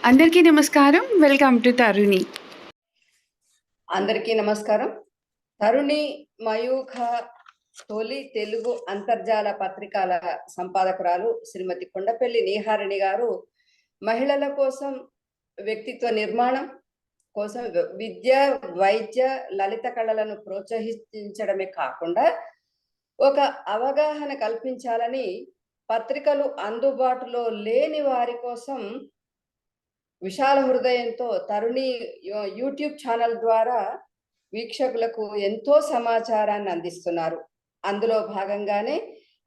అందరికీ నమస్కారం. Welcome to తరుణి. అందరికీ నమస్కారం. తరుణి మయూఖ తొలి తెలుగు అంతర్జాల పత్రికల సంపాదకురాలు శ్రీమతి కొండపల్లి నీహారిణి గారు మహిళల కోసం వ్యక్తిత్వ నిర్మాణం కోసం విద్య, వైద్య, లలిత కళలను ప్రోత్సహించడమే కాకుండా ఒక అవగాహన కల్పించాలని పత్రికలు అందుబాటులో లేని వారి కోసం విశాల హృదయంతో తరుణి యూట్యూబ్ ఛానల్ ద్వారా వీక్షకులకు ఎంతో సమాచారాన్ని అందిస్తున్నారు. అందులో భాగంగానే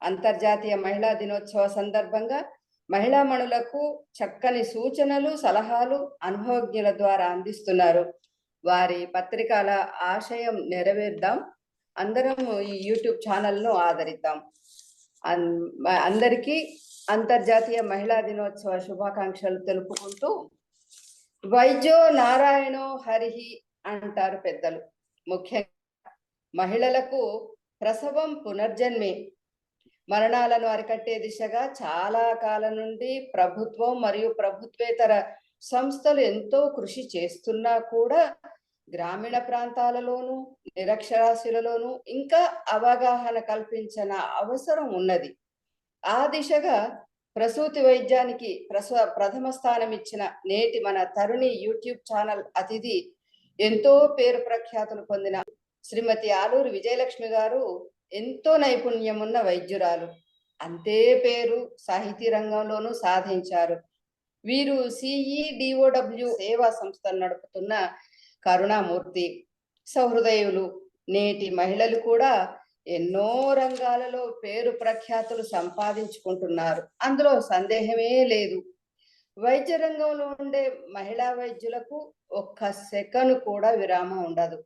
అంతర్జాతీయ మహిళా దినోత్సవ సందర్భంగా మహిళామణులకు చక్కని సూచనలు, సలహాలు అనుభవజ్ఞుల ద్వారా అందిస్తున్నారు. వారి పత్రికల ఆశయం నెరవేర్దాం, అందరం ఈ యూట్యూబ్ ఛానల్ను ఆదరిద్దాం. అందరికీ అంతర్జాతీయ మహిళా దినోత్సవ శుభాకాంక్షలు తెలుపుకుంటూ, వైద్యో నారాయణో హరిహి అంటారు పెద్దలు. ముఖ్యంగా మహిళలకు ప్రసవం పునర్జన్మే. మరణాలను అరికట్టే దిశగా చాలా కాలం నుండి ప్రభుత్వం మరియు ప్రభుత్వేతర సంస్థలు ఎంతో కృషి చేస్తున్నా కూడా గ్రామీణ ప్రాంతాలలోనూ నిరక్షరాస్యులలోనూ ఇంకా అవగాహన కల్పించిన అవసరం ఉన్నది. ఆ దిశగా ప్రసూతి వైద్యానికి ప్రథమ స్థానం ఇచ్చిన నేటి మన తరుణి యూట్యూబ్ ఛానల్ అతిథి, ఎంతో పేరు ప్రఖ్యాతులు పొందిన శ్రీమతి ఆలూరి విజయలక్ష్మి గారు ఎంతో నైపుణ్యం ఉన్న వైద్యురాలు. అంతే పేరు సాహితీ రంగంలోనూ సాధించారు. వీరు CEDOW సేవా సంస్థను నడుపుతున్న కరుణామూర్తి. సహృదయులు. నేటి మహిళలు కూడా ఎన్నో రంగాలలో పేరు ప్రఖ్యాతులు సంపాదించుకుంటున్నారు, అందులో సందేహమే లేదు. వైద్య రంగంలో ఉండే మహిళా వైద్యులకు ఒక్క సెకను కూడా విరామం ఉండదు.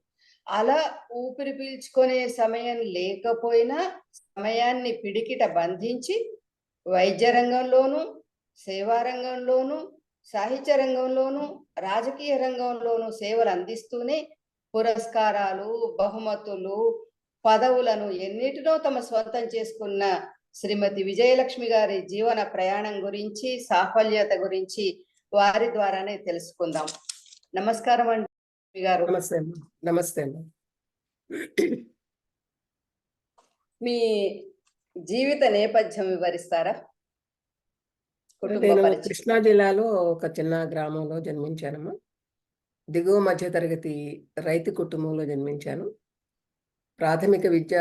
అలా ఊపిరి పీల్చుకునే సమయం లేకపోయినా సమయాన్ని పిడికిట బంధించి వైద్య రంగంలోనూ, సేవా రంగంలోనూ, సాహిత్య రంగంలోనూ, రాజకీయ రంగంలోనూ సేవలు అందిస్తూనే పురస్కారాలు, బహుమతులు, పదవులను ఎన్నిటినో తమ స్వంతం చేసుకున్న శ్రీమతి విజయలక్ష్మి గారి జీవన ప్రయాణం గురించి, సాఫల్యత గురించి వారి ద్వారానే తెలుసుకుందాం. నమస్కారం అండి గారు. నమస్తే. మీ జీవిత నేపథ్యం వివరిస్తారా? నేను కృష్ణా జిల్లాలో ఒక చిన్న గ్రామంలో జన్మించానమ్మా. దిగువ మధ్య తరగతి రైతు కుటుంబంలో జన్మించాను. ప్రాథమిక విద్య,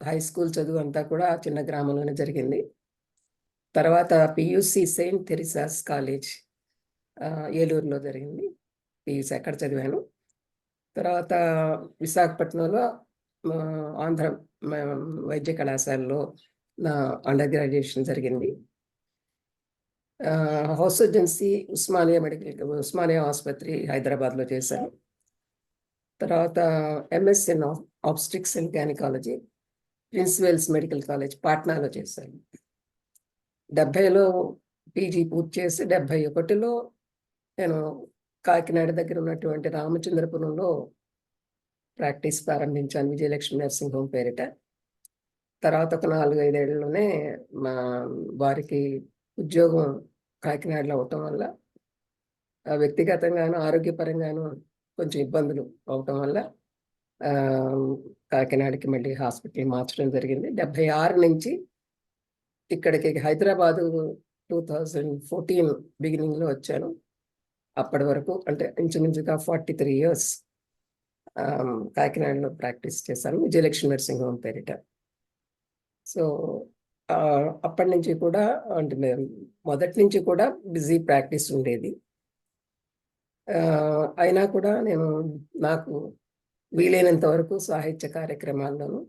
హై స్కూల్ చదువు అంతా కూడా చిన్న గ్రామంలోనే జరిగింది. తర్వాత PUC సెయింట్ థెరిసాస్ కాలేజ్ ఏలూరులో జరిగింది. PUC అక్కడ చదివాను. తర్వాత విశాఖపట్నంలో ఆంధ్ర వైద్య కళాశాలలో నా అండర్ గ్రాడ్యుయేషన్ జరిగింది. హౌస్ సర్జన్సీ ఉస్మానియా ఆసుపత్రి హైదరాబాద్లో చేశాను. తర్వాత MSc in obstetrics and gynaecology Prince Wales medical college పాట్నాలో చేశాను. 70లో PG పూర్తి చేసి 71లో నేను కాకినాడ దగ్గర ఉన్నటువంటి రామచంద్రపురంలో ప్రాక్టీస్ ప్రారంభించాను, విజయలక్ష్మి నర్సింగ్ హోమ్ పేరిట. తర్వాత ఒక 4-5 ఏళ్లలోనే మా వారికి ఉద్యోగం కాకినాడలో అవటం వల్ల వ్యక్తిగతంగాను ఆరోగ్యపరంగాను కొంచెం ఇబ్బందులు అవటం వల్ల కాకినాడకి మళ్ళీ హాస్పిటల్ మార్చడం జరిగింది. 76 నుంచి ఇక్కడికి హైదరాబాదు 2014 బిగినింగ్లో వచ్చాను. అప్పటి వరకు అంటే ఇంచుమించుగా 43 years కాకినాడలో ప్రాక్టీస్ చేశాను, విజయలక్ష్మి నర్సింగ్ హోమ్ పేరిట. సో అప్పటి నుంచి కూడా అంటే మొదటి నుంచి కూడా బిజీ ప్రాక్టీస్ ఉండేది. అయినా కూడా నేను నాకు వీలైనంత వరకు సాహిత్య కార్యక్రమాల్లోనూ,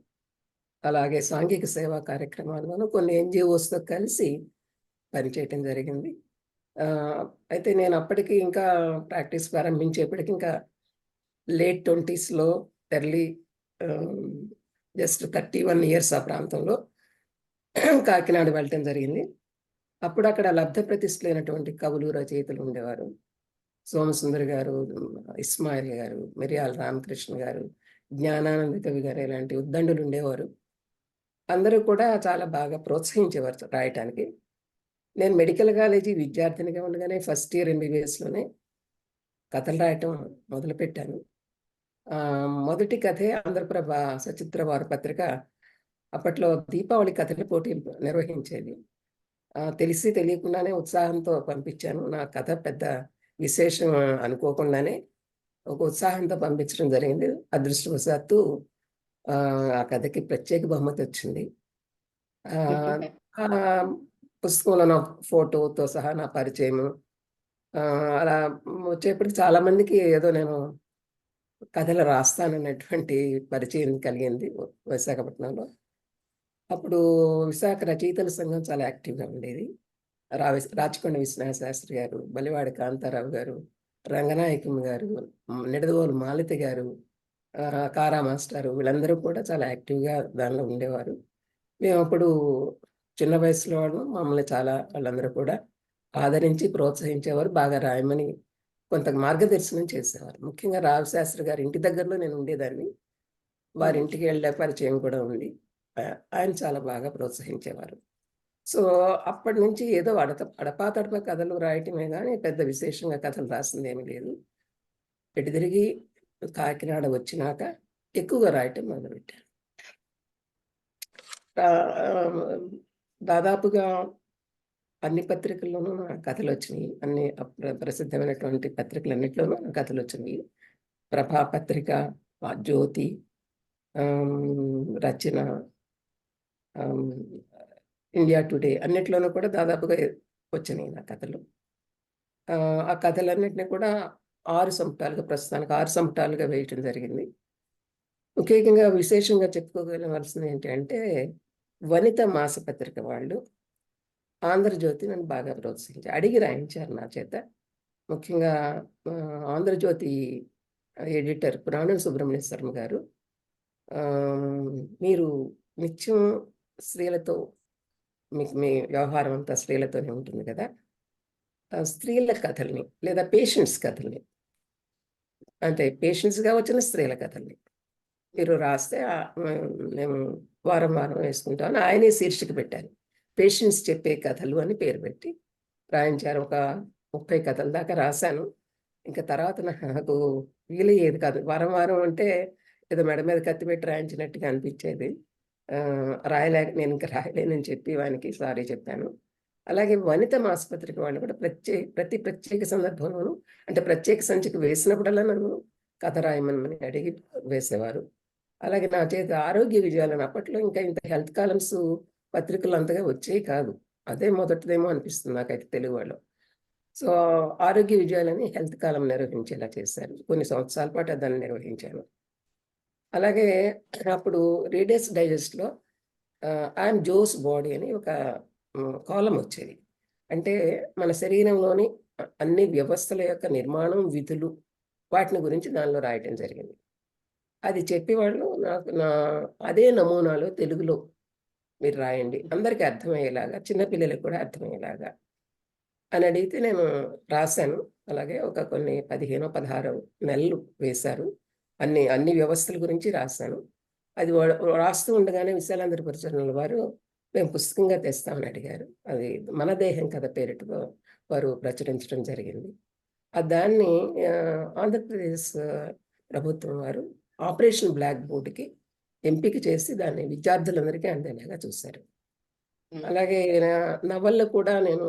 అలాగే సాంఘిక సేవా కార్యక్రమాల్లోనూ కొన్ని NGOsతో కలిసి పనిచేయటం జరిగింది. అయితే నేను అప్పటికి ఇంకా ప్రాక్టీస్ ప్రారంభించేప్పటికి ఇంకా లేట్ 20sలో ఎర్లీ జస్ట్ 31 years ఆ ప్రాంతంలో కాకినాడ వెళ్ళటం జరిగింది. అప్పుడు అక్కడ లబ్ధ ప్రతిష్ఠులైనటువంటి కవులు, రచయితలు ఉండేవారు. సోమసుందర్ గారు, ఇస్మాయిల్ గారు, మిరియాల రామకృష్ణ గారు, జ్ఞానానంద కవి గారు, ఇలాంటి ఉద్దండులు ఉండేవారు. అందరూ కూడా చాలా బాగా ప్రోత్సహించేవారు రాయటానికి. నేను మెడికల్ కాలేజీ విద్యార్థినిగా ఉండగానే ఫస్ట్ ఇయర్ ఎంబీబీఎస్లోనే కథలు రాయటం మొదలుపెట్టాను. మొదటి కథే ఆంధ్రప్రభ సచిత్ర వారపత్రిక అప్పట్లో దీపావళి కథల పోటీలు నిర్వహించేది. తెలిసి తెలియకుండానే ఉత్సాహంతో పంపించాను. నా కథ పెద్ద విశేషం అనుకోకుండానే ఒక ఉత్సాహంతో పంపించడం జరిగింది. అదృష్టవశాత్తు ఆ కథకి ప్రత్యేక బహుమతి వచ్చింది. ఆ పుస్తకంలో నా ఫోటోతో సహా నా పరిచయము అలా వచ్చేప్పటికి చాలా మందికి ఏదో నేను కథలు రాస్తానన్నటువంటి పరిచయం కలిగింది విశాఖపట్నంలో. అప్పుడు విశాఖ రచయితల సంఘం చాలా యాక్టివ్గా ఉండేది. రాచకొండ విశ్వనాథ శాస్త్రి గారు, బలివాడ కాంతారావు గారు, రంగనాయకం గారు, నిడదవోలు మాలతి గారు, కారా మాస్టారు వీళ్ళందరూ కూడా చాలా యాక్టివ్గా దానిలో ఉండేవారు. మేము అప్పుడు చిన్న వయసులో మమ్మల్ని చాలా వాళ్ళందరూ కూడా ఆదరించి ప్రోత్సహించేవారు. బాగా రాయమని కొంత మార్గదర్శనం చేసేవారు. ముఖ్యంగా రావు శాస్త్రి గారి ఇంటి దగ్గరలో నేను ఉండేదాన్ని. వారి ఇంటికి వెళ్ళే పరిచయం కూడా ఉంది. ఆయన చాలా బాగా ప్రోత్సహించేవారు. సో అప్పటి నుంచి ఏదో అడపాతడపా కథలు రాయటమే కానీ పెద్ద విశేషంగా కథలు రాసిందేమీ లేదు. ఎటు తిరిగి కాకినాడ వచ్చినాక ఎక్కువగా రాయటం మొదలుపెట్టాను. దాదాపుగా అన్ని పత్రికల్లోనూ నా కథలు వచ్చినాయి. అన్ని ప్రసిద్ధమైనటువంటి పత్రికలన్నింటిలోనూ నా కథలు వచ్చినాయి. ప్రభా పత్రిక, జ్యోతి, రచన, ఇండియా టుడే అన్నిట్లోనూ కూడా దాదాపుగా వచ్చినాయి నా కథలు. ఆ కథలన్నింటినీ కూడా 6 సంపుటాలుగా ప్రస్తుతానికి 6 సంపుటాలుగా వేయటం జరిగింది. ముఖ్యంగా విశేషంగా చెప్పుకోగలవలసింది ఏంటి అంటే వనిత మాసపత్రిక వాళ్ళు ఆంధ్రజ్యోతి నన్ను బాగా ప్రోత్సహించారు. అడిగి రాయించారు నా చేత. ముఖ్యంగా ఆంధ్రజ్యోతి ఎడిటర్ పురాణం సుబ్రహ్మణ్య శర్మ గారు, మీరు నిత్యం స్త్రీలతో మీకు మీ వ్యవహారం అంతా స్త్రీలతోనే ఉంటుంది కదా, స్త్రీల కథల్ని లేదా పేషెంట్స్ కథల్ని, అంటే పేషెంట్స్గా వచ్చిన స్త్రీల కథల్ని మీరు రాస్తే మేము వారం వారం వేసుకుంటామని ఆయనే శీర్షిక పెట్టారు. పేషెంట్స్ చెప్పే కథలు అని పేరు పెట్టి రాయించారు. ఒక 30 కథల దాకా రాశాను. ఇంకా తర్వాత నాకు వీలయ్యేది కాదు. వారం వారం అంటే ఏదో మెడ మీద కత్తి పెట్టి రాయించినట్టుగా అనిపించేది. నేను ఇంకా రాయలేనని చెప్పి వానికి సారీ చెప్పాను. అలాగే వనిత మాసపత్రిక వాళ్ళు కూడా ప్రతి ప్రత్యేక సందర్భంలోనూ అంటే ప్రత్యేక సంచిక వేసినప్పుడల్లా నన్ను కథ రాయమని అడిగి వేసేవారు. అలాగే నా చేత ఆరోగ్య విజయాలను అప్పట్లో ఇంకా ఇంత హెల్త్ కాలమ్స్ పత్రికలు అంతగా వచ్చేవి కాదు. అదే మొదటిదేమో అనిపిస్తుంది నాకైతే తెలుగు వాళ్ళు. సో ఆరోగ్య విజయాలని హెల్త్ కాలం నిర్వహించేలా చేశారు. కొన్ని సంవత్సరాల పాటు దాన్ని నిర్వహించాను. అలాగే అప్పుడు రీడర్స్ డైజెస్ట్లో ఐఎమ్ జోస్ బాడీ అని ఒక కాలం వచ్చేది. అంటే మన శరీరంలోని అన్ని వ్యవస్థల యొక్క నిర్మాణం, విధులు వాటిని గురించి దానిలో రాయటం జరిగింది. అది చెప్పేవాళ్ళు నాకు అదే నమూనాలో తెలుగులో మీరు రాయండి, అందరికీ అర్థమయ్యేలాగా, చిన్నపిల్లలకు కూడా అర్థమయ్యేలాగా అని అడిగితే నేను రాశాను. అలాగే ఒక కొన్ని 15-16 నెలలు వేశారు. అన్ని వ్యవస్థల గురించి రాశాను. అది రాస్తూ ఉండగానే విశాలాంధ్ర పరిచరణల వారు మేము పుస్తకంగా తెస్తామని అడిగారు. అది మన దేహం కథ పేరిటతో వారు ప్రచురించడం జరిగింది. దాన్ని ఆంధ్రప్రదేశ్ ప్రభుత్వం వారు ఆపరేషన్ బ్లాక్ బోర్డ్కి ఎంపిక చేసి దాన్ని విద్యార్థులందరికీ అందేలాగా చూశారు. అలాగే నవల్లో కూడా నేను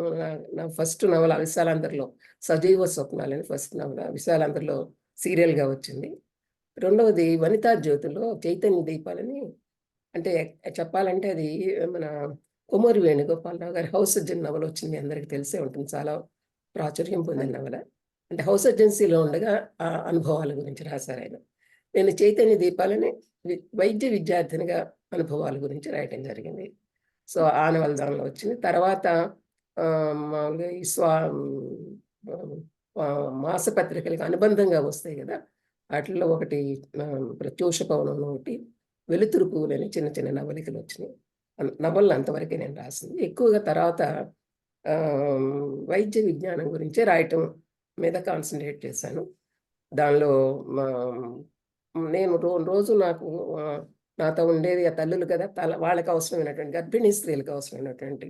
నా ఫస్ట్ నవల విశాలాంధ్రలో సజీవ స్వప్నాలని ఫస్ట్ నవల విశాలాంధ్రలో సీరియల్గా వచ్చింది. రెండవది వనితా జ్యోతిలో చైతన్య దీపాలని, అంటే చెప్పాలంటే అది మన కొమూరి వేణుగోపాలరావు గారి హౌస్ సర్జన్ నవల వచ్చింది, అందరికీ తెలిసే ఉంటుంది. చాలా ప్రాచుర్యం పొందిన నవల. అంటే హౌస్ సర్జెన్సీలో ఉండగా ఆ అనుభవాల గురించి రాశారు ఆయన. నేను చైతన్య దీపాలని వైద్య విద్యార్థినిగా అనుభవాల గురించి రాయటం జరిగింది. సో ఆ నవల దానిలో వచ్చింది. తర్వాత మామూలుగా ఈ మాసపత్రికలకు అనుబంధంగా వస్తాయి కదా, వాటిల్లో ఒకటి ప్రత్యూష పవనం, ఒకటి వెలుతురు పువ్వులని చిన్న చిన్న నవలికలు వచ్చినాయి. నవళ్ళు అంతవరకే నేను రాసింది. ఎక్కువగా తర్వాత వైద్య విజ్ఞానం గురించే రాయటం మీద కాన్సన్ట్రేట్ చేశాను. దానిలో నేను రోజు నాతో ఉండేది ఆ తల్లులు కదా, వాళ్ళకి అవసరమైనటువంటి గర్భిణీ స్త్రీలకు అవసరమైనటువంటి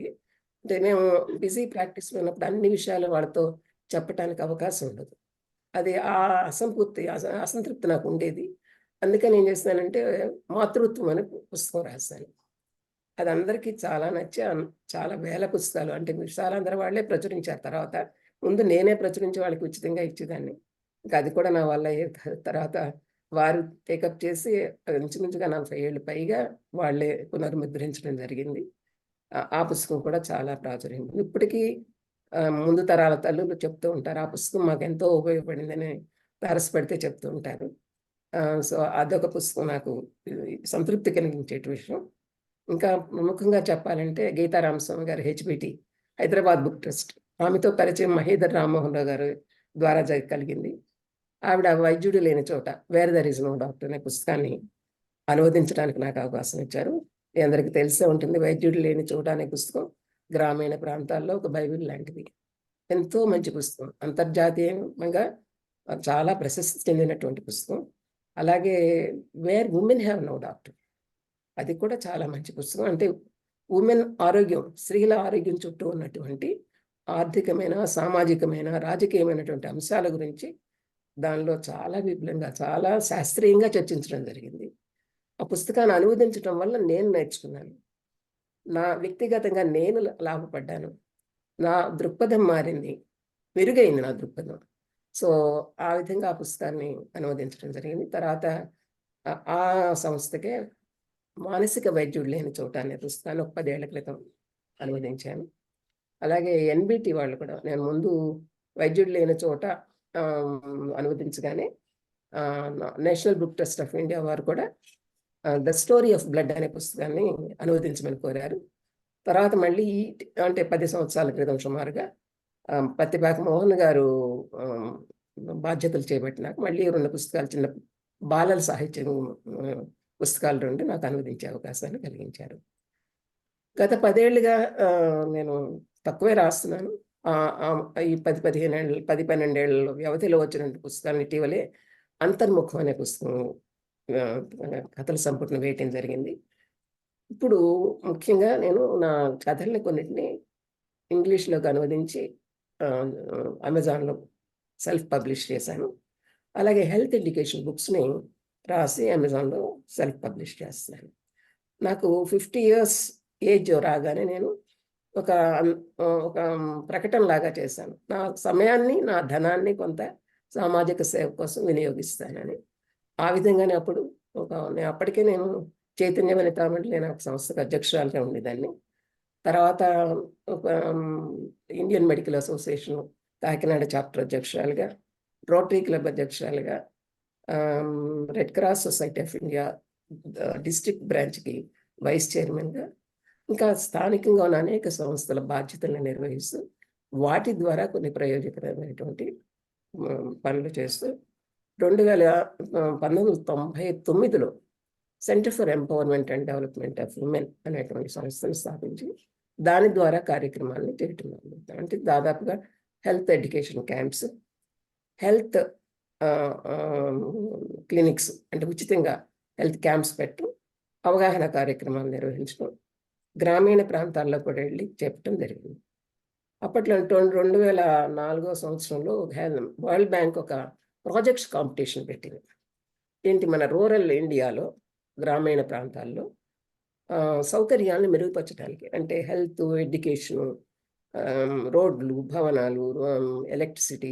అంటే మేము బిజీ ప్రాక్టీస్లో ఉన్నప్పుడు అన్ని విషయాలు వాళ్ళతో చెప్పటానికి అవకాశం ఉండదు. అది ఆ అసంతృప్తి నాకు ఉండేది. అందుకని ఏం చేస్తానంటే మాతృత్వం అనే పుస్తకం రాశాను. అది అందరికీ చాలా నచ్చి చాలా వేల పుస్తకాలు అంటే విశాలాంధ్ర వాళ్ళే ప్రచురించారు. తర్వాత ముందు నేనే ప్రచురించి వాళ్ళకి ఉచితంగా ఇచ్చేదాన్ని. ఇంకా అది కూడా నా వల్ల అయ్యేది కాదు. తర్వాత వారు టేకప్ చేసి ఇంచుమించుగా 40 ఏళ్ళు పైగా వాళ్ళే పునర్ముద్రించడం జరిగింది. ఆ పుస్తకం కూడా చాలా ప్రాచుర్యం. ఇప్పటికీ ముందు తరాల తల్లులు చెప్తూ ఉంటారు. ఆ పుస్తకం మాకెంతో ఉపయోగపడిందని తారసపడితే చెప్తూ ఉంటారు. సో, అదొక పుస్తకం నాకు సంతృప్తి కలిగించేటి విషయం. ఇంకా ప్రముఖంగా చెప్పాలంటే గీతా రామస్వామి గారు హెచ్‌బిటి హైదరాబాద్ బుక్ ట్రస్ట్. ఆమెతో పరిచయం మహీధర్ రామ్మోహన్ రావు గారు ద్వారా కలిగింది. ఆవిడ వైద్యుడు లేని చోట where there is no doctor అనే పుస్తకాన్ని అనువదించడానికి నాకు అవకాశం ఇచ్చారు. మీ అందరికీ తెలిసే ఉంటుంది. వైద్యుడు లేని చోట అనే పుస్తకం గ్రామీణ ప్రాంతాల్లో ఒక బైబిల్ లాంటిది. ఎంతో మంచి పుస్తకం. అంతర్జాతీయంగా చాలా ప్రసిద్ధి చెందినటువంటి పుస్తకం. అలాగే where women have no doctor అది కూడా చాలా మంచి పుస్తకం. అంటే ఉమెన్ ఆరోగ్యం, స్త్రీల ఆరోగ్యం చుట్టూ ఉన్నటువంటి ఆర్థికమైన, సామాజికమైన, రాజకీయమైనటువంటి అంశాల గురించి దానిలో చాలా విపులంగా, చాలా శాస్త్రీయంగా చర్చించడం జరిగింది. ఆ పుస్తకాన్ని అనువదించడం వల్ల నేను నేర్చుకున్నాను. నా వ్యక్తిగతంగా నేను లాభపడ్డాను. నా దృక్పథం మారింది. మెరుగైంది నా దృక్పథం. సో, ఆ విధంగా ఆ పుస్తకాన్ని అనువదించడం జరిగింది. తర్వాత ఆ సంస్థకే మానసిక వైద్యుడు లేని చోట అనే పుస్తకాన్ని ఒక 10 ఏళ్ల క్రితం అనువదించాను. అలాగే ఎన్‌బిటి వాళ్ళు కూడా నేను ముందు వైద్యుడు లేని చోట అనువదించగానే national book trust of India వారు కూడా ద స్టోరీ ఆఫ్ బ్లడ్ అనే పుస్తకాన్ని అనువదించమని కోరారు. తర్వాత మళ్ళీ అంటే 10 సంవత్సరాల క్రితం సుమారుగా పత్తిపాక మోహన్ గారు బాధ్యతలు చేపట్టినాక మళ్ళీ 2 పుస్తకాలు చిన్న బాలల సాహిత్యం పుస్తకాలు 2 నాకు అనువదించే అవకాశాన్ని కలిగించారు. గత 10 ఏళ్లుగా నేను తక్కువే రాస్తున్నాను. ఈ 10-12 ఏళ్ల వ్యవధిలో వచ్చిన పుస్తకాలను ఇటీవలే అంతర్ముఖం అనే పుస్తకం కథల సంపుటిని వేయటం జరిగింది. ఇప్పుడు ముఖ్యంగా నేను నా కథల్ని కొన్నిటిని ఇంగ్లీష్‌లోకి అనువదించి అమెజాన్‌లో సెల్ఫ్ పబ్లిష్ చేశాను. అలాగే హెల్త్ ఎడ్యుకేషన్ బుక్స్‌ని రాసి అమెజాన్‌లో సెల్ఫ్ పబ్లిష్ చేస్తున్నాను. నాకు 50 ఇయర్స్ ఏజ్ రాగానే నేను ఒక ప్రకటనలాగా చేశాను. నా సమయాన్ని, నా ధనాన్ని కొంత సామాజిక సేవ కోసం వినియోగిస్తానని. ఆ విధంగానే అప్పటికే నేను చైతన్య వనితా మండలి అనే ఒక సంస్థకు అధ్యక్షురాలుగా ఉండేదాన్ని. తర్వాత ఒక Indian medical association Kakinada chapter అధ్యక్షురాలుగా, రోటరీ క్లబ్ అధ్యక్షురాలుగా, red cross society of India district బ్రాంచ్‌కి వైస్ చైర్మన్‌గా, ఇంకా స్థానికంగా ఉన్న అనేక సంస్థల బాధ్యతలను నిర్వహిస్తూ వాటి ద్వారా కొన్ని ప్రయోజనకరమైనటువంటి పనులు చేస్తూ 1999లో centre for empowerment and development of women అనేటువంటి సంస్థను స్థాపించి దాని ద్వారా కార్యక్రమాలను చేయటం జరుగుతుంది. అంటే దాదాపుగా health education camps, health clinics అంటే ఉచితంగా హెల్త్ క్యాంప్స్ పెట్టడం, అవగాహన కార్యక్రమాలు నిర్వహించడం, గ్రామీణ ప్రాంతాల్లో కూడా వెళ్ళి చెప్పడం జరిగింది. అప్పట్లో 2004 సంవత్సరంలో వరల్డ్ బ్యాంక్ ఒక ప్రాజెక్ట్స్ కాంపిటీషన్ పెట్టింది. ఏంటి మన రూరల్ ఇండియాలో గ్రామీణ ప్రాంతాల్లో సౌకర్యాలను మెరుగుపరచడానికి అంటే హెల్త్, ఎడ్యుకేషను, రోడ్లు, భవనాలు, ఎలక్ట్రిసిటీ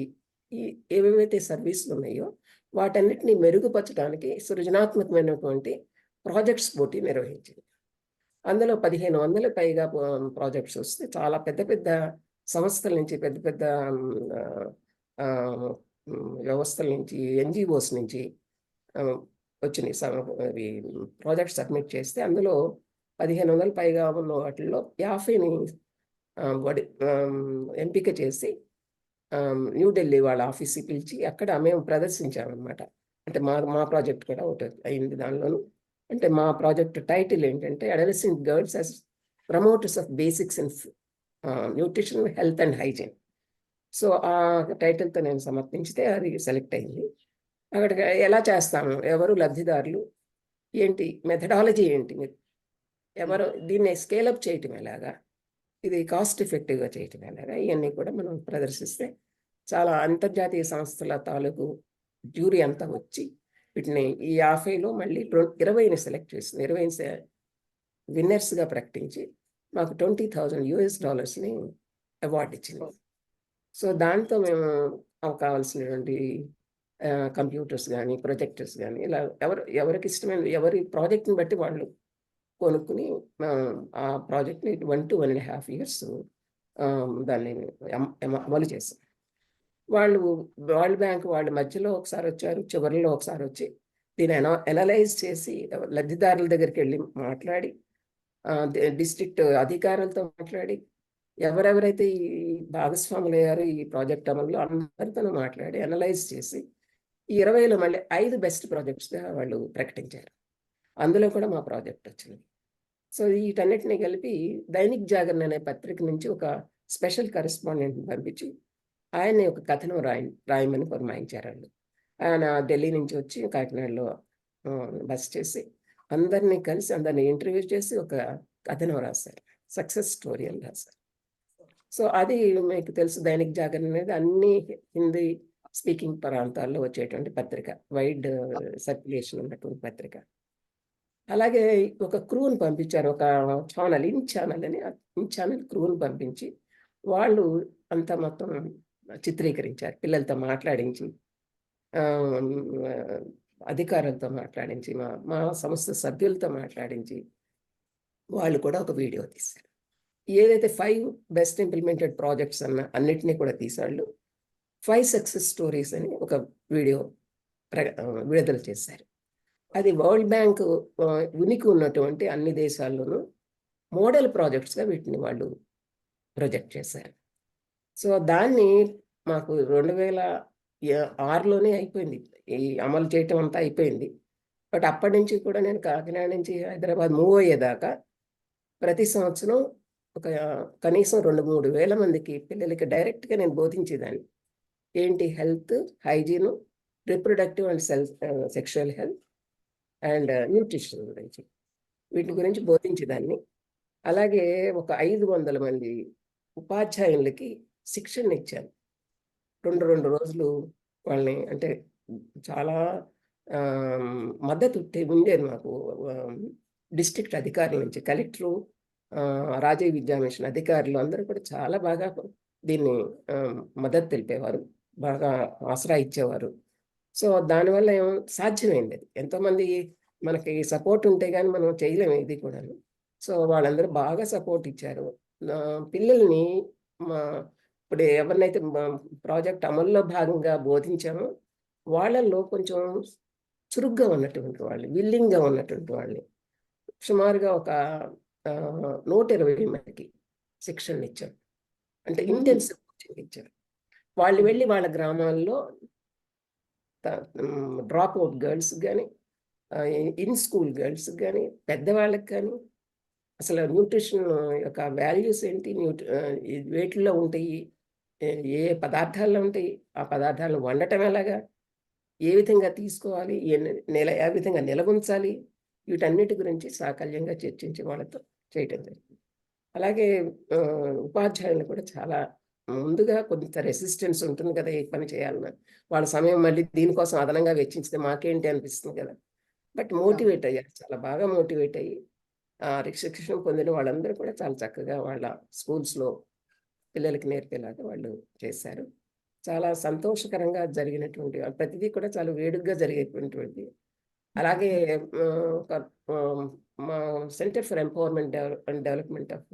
ఏవేవైతే సర్వీసులు ఉన్నాయో వాటన్నిటిని మెరుగుపరచడానికి సృజనాత్మకమైనటువంటి ప్రాజెక్ట్స్ పోటీ నిర్వహించింది. అందులో 1500 పైగా ప్రాజెక్ట్స్ వస్తే చాలా పెద్ద పెద్ద సంస్థల నుంచి, పెద్ద పెద్ద వ్యవస్థల నుంచి, ఎన్‌జిఓస్ నుంచి వచ్చినాయి. ప్రాజెక్ట్ సబ్మిట్ చేస్తే అందులో 1500 పైగా ఉన్న వాటిల్లో 50ని ఎంపిక చేసి న్యూఢిల్లీ వాళ్ళ ఆఫీస్‌కి పిలిచి అక్కడ మేము ప్రదర్శించామన్నమాట. అంటే మా ప్రాజెక్ట్ కూడా ఒకటి అయింది దానిలోను. అంటే మా ప్రాజెక్ట్ టైటిల్ ఏంటంటే adolescent girls as promoters of basics in nutrition, health and hygiene. So, ఆ టైటిల్‌తో నేను సమర్పించితే అది సెలెక్ట్ అయింది. అక్కడికి ఎలా చేస్తాము, ఎవరు లబ్ధిదారులు, ఏంటి మెథడాలజీ ఏంటి, ఎవరు దీన్ని స్కేలప్ చేయటం ఎలాగా, ఇది కాస్ట్ ఎఫెక్టివ్గా చేయటం ఎలాగా ఇవన్నీ కూడా మనం ప్రదర్శిస్తే చాలా అంతర్జాతీయ సంస్థల తాలూకు జ్యూరీ అంతా వచ్చి వీటిని ఈ 50లో మళ్ళీ 20ని సెలెక్ట్ చేసింది. 20 విన్నర్స్గా ప్రకటించి మాకు $20,000 అవార్డు ఇచ్చింది. సో దాంతో మేము కావాల్సినటువంటి కంప్యూటర్స్ కానీ ప్రొజెక్టర్స్ కానీ ఇలా ఎవరికి ఇష్టమైన ఎవరి ప్రాజెక్ట్ని బట్టి వాళ్ళు కొనుక్కుని ఆ ప్రాజెక్ట్ని 1 to 1.5 years దాన్ని అమలు చేస్తాం. వరల్డ్ బ్యాంక్ వాళ్ళ మధ్యలో ఒకసారి వచ్చారు, చివరిలో ఒకసారి వచ్చి దీన్ని అనలైజ్ చేసి లబ్ధిదారుల దగ్గరికి వెళ్ళి మాట్లాడి డిస్ట్రిక్ట్ అధికారులతో మాట్లాడి ఎవరెవరైతే ఈ భాగస్వాములు అయ్యారో ఈ ప్రాజెక్ట్ అమలులో అందరితో మాట్లాడి అనలైజ్ చేసి ఈ 20లో మళ్ళీ 5 బెస్ట్ ప్రాజెక్ట్స్గా వాళ్ళు ప్రకటించారు. అందులో కూడా మా ప్రాజెక్ట్ వచ్చింది. సో వీటన్నిటిని కలిపి దైనిక్ జాగరణ అనే పత్రిక నుంచి ఒక స్పెషల్ కరెస్పాండెంట్ని పంపించి ఆయన్ని ఒక కథనం రాయమని పురమాయించారు వాళ్ళు. ఆయన ఢిల్లీ నుంచి వచ్చి కాకినాడలో బస్ చేసి అందరినీ కలిసి అందరినీ ఇంటర్వ్యూ చేసి ఒక కథనం రాశారు, సక్సెస్ స్టోరీ అని రాశారు. సో అది మీకు తెలుసు, దైనిక్ జాగరణ అనేది అన్ని హిందీ స్పీకింగ్ ప్రాంతాల్లో వచ్చేటువంటి పత్రిక, వైడ్ సర్క్యులేషన్ ఉన్నటువంటి పత్రిక. అలాగే ఒక క్రూని పంపించారు, ఒక ఛానల్ ఇన్ ఛానల్ క్రూని పంపించి వాళ్ళు అంతా మొత్తం చిత్రీకరించారు, పిల్లలతో మాట్లాడించి అధికారులతో మాట్లాడించి మా సంస్థ సభ్యులతో మాట్లాడించి వాళ్ళు కూడా ఒక వీడియో తీశారు. ఏదైతే 5 బెస్ట్ ఇంప్లిమెంటెడ్ ప్రాజెక్ట్స్ అన్నిటినీ కూడా తీసాళ్ళు 5 సక్సెస్ స్టోరీస్ అని ఒక వీడియో విడుదల చేశారు. అది వరల్డ్ బ్యాంక్ ఉనికి ఉన్నటువంటి అన్ని దేశాల్లోనూ మోడల్ ప్రాజెక్ట్స్గా వీటిని వాళ్ళు ప్రొజెక్ట్ చేశారు. సో దాన్ని మాకు 2006లోనే అయిపోయింది, ఈ అమలు చేయటం అంతా అయిపోయింది. బట్ అప్పటి నుంచి కూడా నేను కాకినాడ నుంచి హైదరాబాద్ మూవ్ అయ్యేదాకా ప్రతి సంవత్సరం ఒక కనీసం 2-3 వేల మందికి పిల్లలకి డైరెక్ట్గా నేను బోధించేదాన్ని. ఏంటి health, hygiene, reproductive and sexual health and nutrition గురించి, వీటి గురించి బోధించేదాన్ని. అలాగే ఒక 500 మంది ఉపాధ్యాయులకి శిక్షణ ఇచ్చాను. 2 రోజులు వాళ్ళని, అంటే చాలా మద్దతు ఉండేది మాకు డిస్ట్రిక్ట్ అధికారుల నుంచి. కలెక్టరు, రాజీవ్ విద్యా మిషన్ అధికారులు అందరూ కూడా చాలా బాగా దీన్ని మద్దతు తెలిపేవారు, బాగా ఆసరా ఇచ్చేవారు. సో దానివల్ల సాధ్యమైంది. అది ఎంతోమంది మనకి సపోర్ట్ ఉంటే కానీ మనం చేయలేము ఇది కూడా. సో వాళ్ళందరూ బాగా సపోర్ట్ ఇచ్చారు. పిల్లల్ని ఇప్పుడు ఎవరినైతే ప్రాజెక్ట్ అమల్లో భాగంగా బోధించామో వాళ్ళల్లో కొంచెం చురుగ్గా ఉన్నటువంటి వాళ్ళు, విల్లింగ్గా ఉన్నటువంటి వాళ్ళని సుమారుగా ఒక 120 మందికి శిక్షణ ఇచ్చాం. అంటే ఇంటెన్సివ్ కోచింగ్ ఇచ్చారు. వాళ్ళు వెళ్ళి వాళ్ళ గ్రామాల్లో డ్రాప్ అవుట్ గర్ల్స్ కానీ, ఇన్ స్కూల్ గర్ల్స్ కానీ, పెద్దవాళ్ళకి కానీ అసలు న్యూట్రిషన్ యొక్క వాల్యూస్ ఏంటి, వేటిల్లో ఉంటాయి, ఏ పదార్థాల్లో ఉంటాయి, ఆ పదార్థాలను వండటం ఎలాగా, ఏ విధంగా తీసుకోవాలి, ఏ విధంగా నిల్వ ఉంచాలి, వీటన్నిటి గురించి సాకల్యంగా చర్చించి వాళ్ళతో చేయటం జరిగింది. అలాగే ఉపాధ్యాయులు కూడా చాలా ముందుగా కొంత రెసిస్టెన్స్ ఉంటుంది కదా ఏ పని చేయాలన్నా. వాళ్ళ సమయం మళ్ళీ దీనికోసం అదనంగా వెచ్చించితే మాకేంటి అనిపిస్తుంది కదా. బట్ మోటివేట్ అయ్యారు, చాలా బాగా మోటివేట్ అయ్యి శిక్షణ పొందిన వాళ్ళందరూ కూడా చాలా చక్కగా వాళ్ళ స్కూల్స్లో పిల్లలకి నేర్పేలాగా వాళ్ళు చేశారు. చాలా సంతోషకరంగా జరిగినటువంటి ప్రతిదీ కూడా చాలా వేడుకగా జరిగేటువంటిది. అలాగే మా centre for empowerment and development of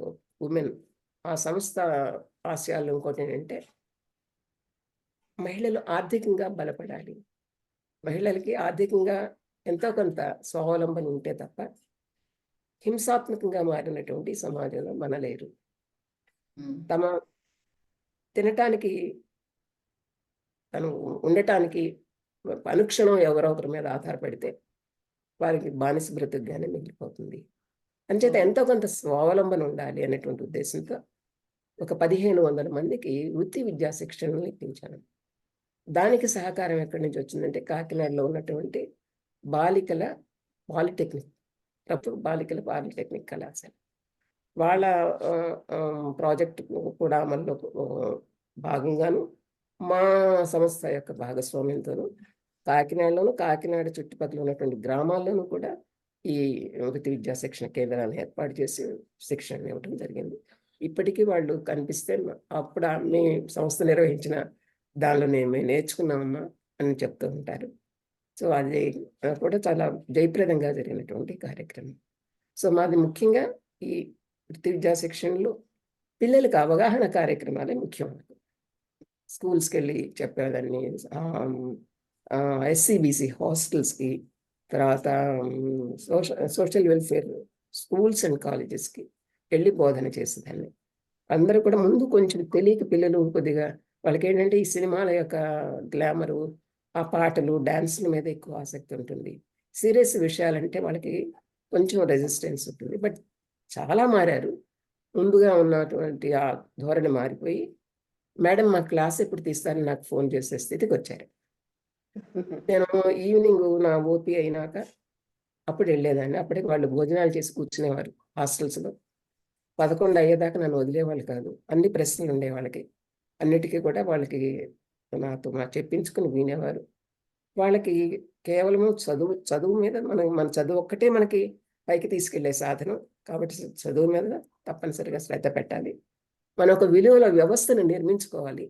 women ఆ సంస్థ ఆశయాలు ఇంకోటి ఏంటంటే మహిళలు ఆర్థికంగా బలపడాలి, మహిళలకి ఆర్థికంగా ఎంతో కొంత స్వావలంబన ఉంటే తప్ప హింసాత్మకంగా మారినటువంటి సమాజంలో మనలేరు. తమ తినటానికి, తను ఉండటానికి అనుక్షణం ఎవరో ఒకరి మీద ఆధారపడితే వారికి బానిస బ్రతుకుగానే మిగిలిపోతుంది. అంచేత ఎంతో కొంత స్వావలంబన ఉండాలి అనేటువంటి ఉద్దేశంతో ఒక 1500 మందికి వృత్తి విద్యా శిక్షణలు ఇప్పించాను. దానికి సహకారం ఎక్కడి నుంచి వచ్చిందంటే కాకినాడలో ఉన్నటువంటి బాలికల పాలిటెక్నిక్ కళాశాల. వాళ్ళ ప్రాజెక్ట్ కూడా అమల్లో భాగంగాను మా సంస్థ యొక్క భాగస్వామ్యంతోను కాకినాడలోను కాకినాడ చుట్టుపక్కల ఉన్నటువంటి గ్రామాల్లోనూ కూడా ఈ వృత్తి విద్యా శిక్షణ కేంద్రాన్ని ఏర్పాటు చేసి శిక్షణ ఇవ్వడం జరిగింది. ఇప్పటికీ వాళ్ళు కనిపిస్తే అప్పుడు మీ సంస్థ నిర్వహించిన దానిలో మేము నేర్చుకున్నామమ్మా అని చెప్తూ ఉంటారు. సో అది కూడా చాలా జయప్రదంగా జరిగినటువంటి కార్యక్రమం. సో మాది ముఖ్యంగా ఈ వృత్తి విద్యా శిక్షణలో పిల్లలకు అవగాహన కార్యక్రమాలే ముఖ్యం. స్కూల్స్కి వెళ్ళి చెప్పేదాన్ని, ఎస్సీబీసీ హాస్టల్స్కి, తర్వాత సోషల్ వెల్ఫేర్ స్కూల్స్ అండ్ కాలేజెస్కి వెళ్ళి బోధన చేసేదాన్ని. అందరూ కూడా ముందు కొంచెం తెలియక పిల్లలు కొద్దిగా వాళ్ళకి ఏంటంటే ఈ సినిమాల యొక్క గ్లామరు, ఆ పాటలు, డాన్సుల మీద ఎక్కువ ఆసక్తి ఉంటుంది. సీరియస్ విషయాలంటే వాళ్ళకి కొంచెం రెసిస్టెన్స్ ఉంటుంది. బట్ చాలా మారారు. ముందుగా ఉన్నటువంటి ఆ ధోరణి మారిపోయి, మేడం మా క్లాస్ ఎప్పుడు తీస్తారని నాకు ఫోన్ చేసే స్థితికి వచ్చారు. నేను ఈవినింగ్ నా ఓపీ అయినాక అప్పుడు వెళ్ళేదాన్ని. అప్పటికి వాళ్ళు భోజనాలు చేసి కూర్చునేవారు హాస్టల్స్లో. 11 అయ్యేదాకా నన్ను వదిలేవాళ్ళు కాదు. అన్ని ప్రశ్నలు ఉండేవి వాళ్ళకి. అన్నిటికీ కూడా వాళ్ళకి నాతో చెప్పించుకుని వినేవారు. వాళ్ళకి కేవలము చదువు మీద మన చదువు ఒక్కటే మనకి పైకి తీసుకెళ్లే సాధనం. కాబట్టి చదువు మీద తప్పనిసరిగా శ్రద్ధ పెట్టాలి. మనం ఒక విలువల వ్యవస్థను నిర్మించుకోవాలి.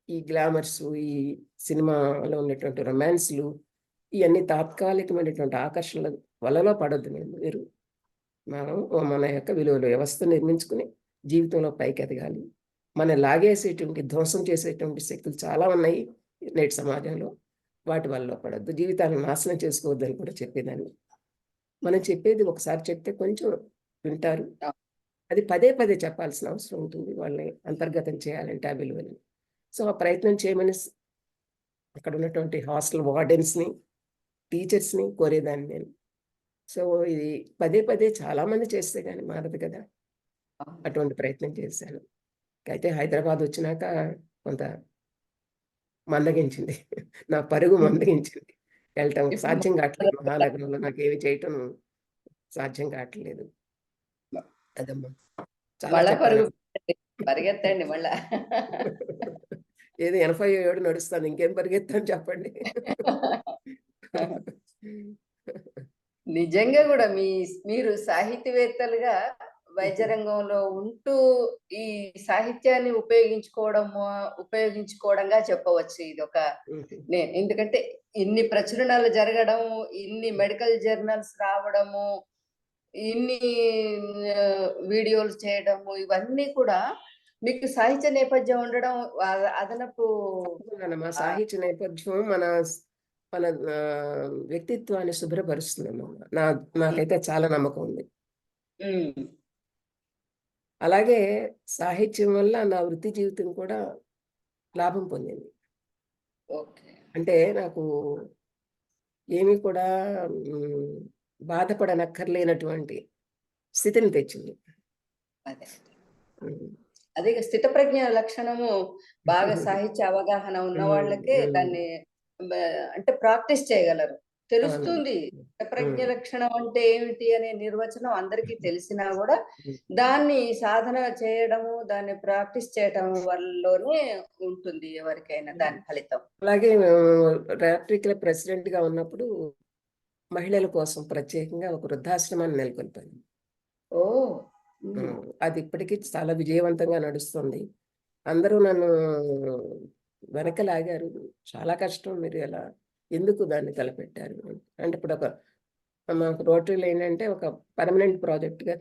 ఈ గ్లామర్స్, ఈ సినిమాలో ఉన్నటువంటి రొమాన్స్లు, ఇవన్నీ తాత్కాలికమైనటువంటి ఆకర్షణల వలలో పడొద్దు. మీరు మనం మన యొక్క విలువల వ్యవస్థ నిర్మించుకుని జీవితంలో పైకి ఎదగాలి. మన లాగేసేటువంటి, ధ్వంసం చేసేటువంటి శక్తులు చాలా ఉన్నాయి నేటి సమాజంలో. వాటి వల్ల పడద్దు. జీవితాన్ని నాశనం చేసుకోవద్దని కూడా చెప్పేదాన్ని. మనం చెప్పేది ఒకసారి చెప్తే కొంచెం వింటారు. అది పదే పదే చెప్పాల్సిన అవసరం ఉంటుంది. వాళ్ళని అంతర్గతం చేయాలంటే ఆ విలువని. సో ఆ ప్రయత్నం చేయమని అక్కడ ఉన్నటువంటి హాస్టల్ వార్డెన్స్ని, టీచర్స్ని కోరేదాన్ని నేను. సో ఇది పదే పదే చాలామంది చేస్తే కానీ మారదు కదా. అటువంటి ప్రయత్నం చేశాను. అయితే హైదరాబాద్ వచ్చినాక కొంత మందగించింది. నా పరుగు మందగించింది. వెళ్ళటం సాధ్యం కావట్లేదు. మహానగరంలో నాకు ఏమి చేయటం సాధ్యం కావట్లేదు. అదమ్మా చాలా పరిగెత్తండి మళ్ళా. ఏది 87 నడుస్తాను, ఇంకేం పరిగెత్తాను చెప్పండి. నిజంగా కూడా మీరు సాహితీవేత్తలుగా వైద్య రంగంలో ఉంటూ ఈ సాహిత్యాన్ని ఉపయోగించుకోవడంగా చెప్పవచ్చు. ఇది ఒక ఎందుకంటే ఇన్ని ప్రచురణలు జరగడం, ఇన్ని మెడికల్ జర్నల్స్ రావడము, ఇన్ని వీడియోలు చేయడము, ఇవన్నీ కూడా మీకు సాహిత్య నేపథ్యం ఉండడం అదనపు. మా సాహిత్య నేపథ్యం మన మన వ్యక్తిత్వాన్ని శుభ్రపరుస్తుందమ్మా. నాకైతే చాలా నమ్మకం ఉంది. అలాగే సాహిత్యం వల్ల నా వృత్తి జీవితం కూడా లాభం పొందింది. అంటే నాకు ఏమీ కూడా బాధపడనక్కర్లేనటువంటి స్థితిని తెచ్చింది. అదే స్థితప్రజ్ఞ లక్షణము బాగా సాహిత్య అవగాహన ఉన్న వాళ్ళకే దాన్ని అంటే ప్రాక్టీస్ చేయగలరు. తెలుస్తుంది. స్థితప్రజ్ఞ లక్షణం అంటే ఏమిటి అనే నిర్వచనం అందరికీ తెలిసినా కూడా దాన్ని సాధన చేయడము, దాన్ని ప్రాక్టీస్ చేయడం వల్లనే ఉంటుంది ఎవరికైనా దాని ఫలితం. అలాగే రాట్రికల్ ప్రెసిడెంట్ గా ఉన్నప్పుడు మహిళల కోసం ప్రత్యేకంగా ఒక వృద్ధాశ్రమాన్ని నెలకొల్పాను. అది ఇప్పటికీ చాలా విజయవంతంగా నడుస్తుంది. అందరూ నన్ను వెనకలాగారు. చాలా కష్టం, మీరు ఎలా ఎందుకు దాన్ని తలపెట్టారు అంటే, ఇప్పుడు మాకు రోటరీలో ఏంటంటే ఒక పర్మనెంట్ ప్రాజెక్ట్గా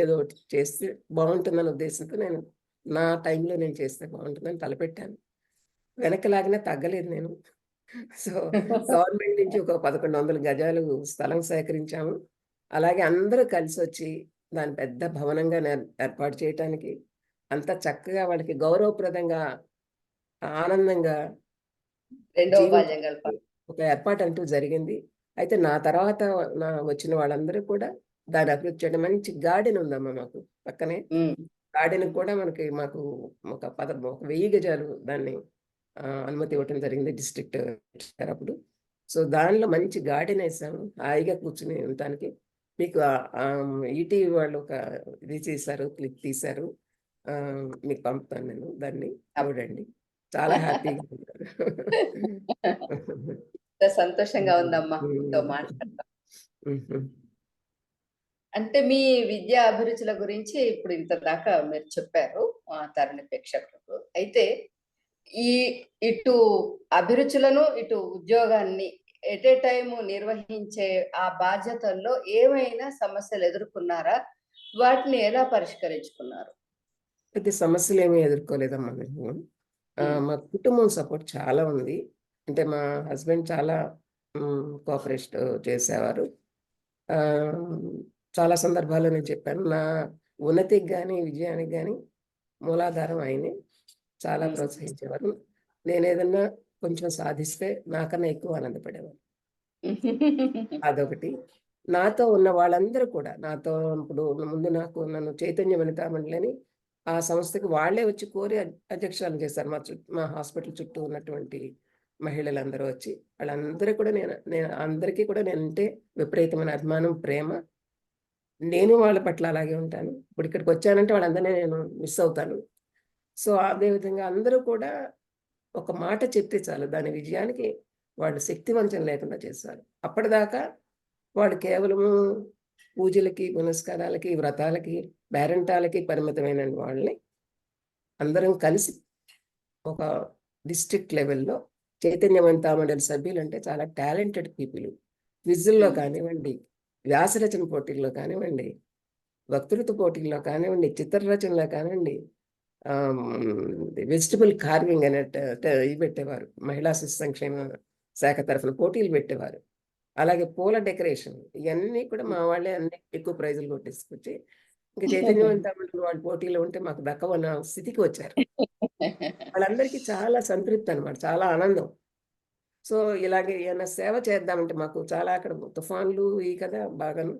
ఏదో చేస్తే బాగుంటుందన్న ఉద్దేశంతో నేను నా టైంలో నేను చేస్తే బాగుంటుందని తలపెట్టాను. వెనకలాగినా తగ్గలేదు నేను. సో గవర్నమెంట్ నుంచి ఒక 1100 గజాలు స్థలం సేకరించాము. అలాగే అందరూ కలిసి వచ్చి దాని పెద్ద భవనంగా ఏర్పాటు చేయటానికి అంత చక్కగా వాళ్ళకి గౌరవప్రదంగా, ఆనందంగా ఒక ఏర్పాటు అంటూ జరిగింది. అయితే నా తర్వాత వచ్చిన వాళ్ళందరూ కూడా దాన్ని అభివృద్ధి చేయడం. మంచి గార్డెన్ ఉందమ్మా మాకు పక్కనే. గార్డెన్ కూడా మాకు ఒక 1000 గజాలు దాన్ని అనుమతి ఇవ్వటం జరిగింది డిస్ట్రిక్ట్ అప్పుడు. సో దానిలో మంచి గార్డెన్ వేసాము, హాయిగా కూర్చుని ఉండటానికి. మీకు ఈటీవీ వాళ్ళు ఒక ఇది చేశారు, క్లిప్ తీశారు. మీకు పంపుతాను నేను దాన్ని. చూడండి. చాలా హ్యాపీగా ఉంటారు. ఎంత సంతోషంగా ఉందమ్మా మీతో మాట్లాడటం. అంటే మీ విద్యా అభిరుచుల గురించి ఇప్పుడు ఇంత దాకా మీరు చెప్పారు తరుణి ప్రేక్షకులకు. అయితే ఈ ఇటు అభిరుచులను ఇటు ఉద్యోగాన్ని ఎట్ ఏ టైం నిర్వహించే ఆ బాధ్యతల్లో ఏమైనా సమస్యలు ఎదుర్కొన్నారా? వాటిని ఎలా పరిష్కరించుకున్నారు? అయితే సమస్యలు ఏమీ ఎదుర్కోలేదమ్మా మేము. మా కుటుంబం సపోర్ట్ చాలా ఉంది. అంటే మా హస్బెండ్ చాలా కోఆపరేట్ చేసేవారు. చాలా సందర్భాల్లో నేను చెప్పాను. నా ఉన్నతికి గాని, విజయానికి గాని మూలాధారం ఆయనే. చాలా ప్రోత్సహించేవారు. నేనేదన్నా కొంచెం సాధిస్తే నాకన్నా ఎక్కువ ఆనందపడేవారు. అదొకటి. నాతో ఉన్న వాళ్ళందరూ కూడా నాతో ఇప్పుడు ముందు నన్ను చైతన్య వనితా మండలి అని ఆ సంస్థకి వాళ్ళే వచ్చి కోరి అధ్యక్షురాలు చేశారు. మా హాస్పిటల్ చుట్టూ ఉన్నటువంటి మహిళలందరూ వచ్చి. వాళ్ళందరూ కూడా నేను అందరికీ కూడా నేనంటే విపరీతమైన అభిమానం, ప్రేమ. నేను వాళ్ళ పట్ల అలాగే ఉంటాను. ఇప్పుడు ఇక్కడికి వచ్చానంటే వాళ్ళందరినీ నేను మిస్ అవుతాను. సో, అదే విధంగా అందరూ కూడా ఒక మాట చెప్తే చాలు దాని విజయానికి వాళ్ళు శక్తివంచన లేకుండా చేశారు. అప్పటిదాకా వాళ్ళు కేవలము పూజలకి, పునస్కారాలకి, వ్రతాలకి, పేరంటాలకి పరిమితమైన వాళ్ళని అందరం కలిసి ఒక డిస్ట్రిక్ట్ లెవెల్‌లో చైతన్య వనితా మండలి సభ్యులంటే చాలా టాలెంటెడ్ పీపుల్. క్విజ్‌ల్లో కానివ్వండి, వ్యాసరచన పోటీల్లో కానివ్వండి, వక్తృత్వ పోటీల్లో కానివ్వండి, చిత్రరచనలో కానివ్వండి, వెజిటబుల్ కార్వింగ్ ఇవి పెట్టేవారు. మహిళా శిశు సంక్షేమ శాఖ తరఫున పోటీలు పెట్టేవారు. అలాగే పూల డెకరేషన్ ఇవన్నీ కూడా మా వాళ్ళే అన్ని ఎక్కువ ప్రైజులు కొట్టేసుకొచ్చి ఇంకా చైతన్య వనితా మండలి వాళ్ళు పోటీలో ఉంటే మాకు దక్కవన్న స్థితికి వచ్చారు. వాళ్ళందరికీ చాలా సంతృప్తి అనమాట. చాలా ఆనందం. సో, ఇలాగే ఏమైనా సేవ చేద్దామంటే మాకు చాలా అక్కడ తుఫాన్లు కదా బాగాను.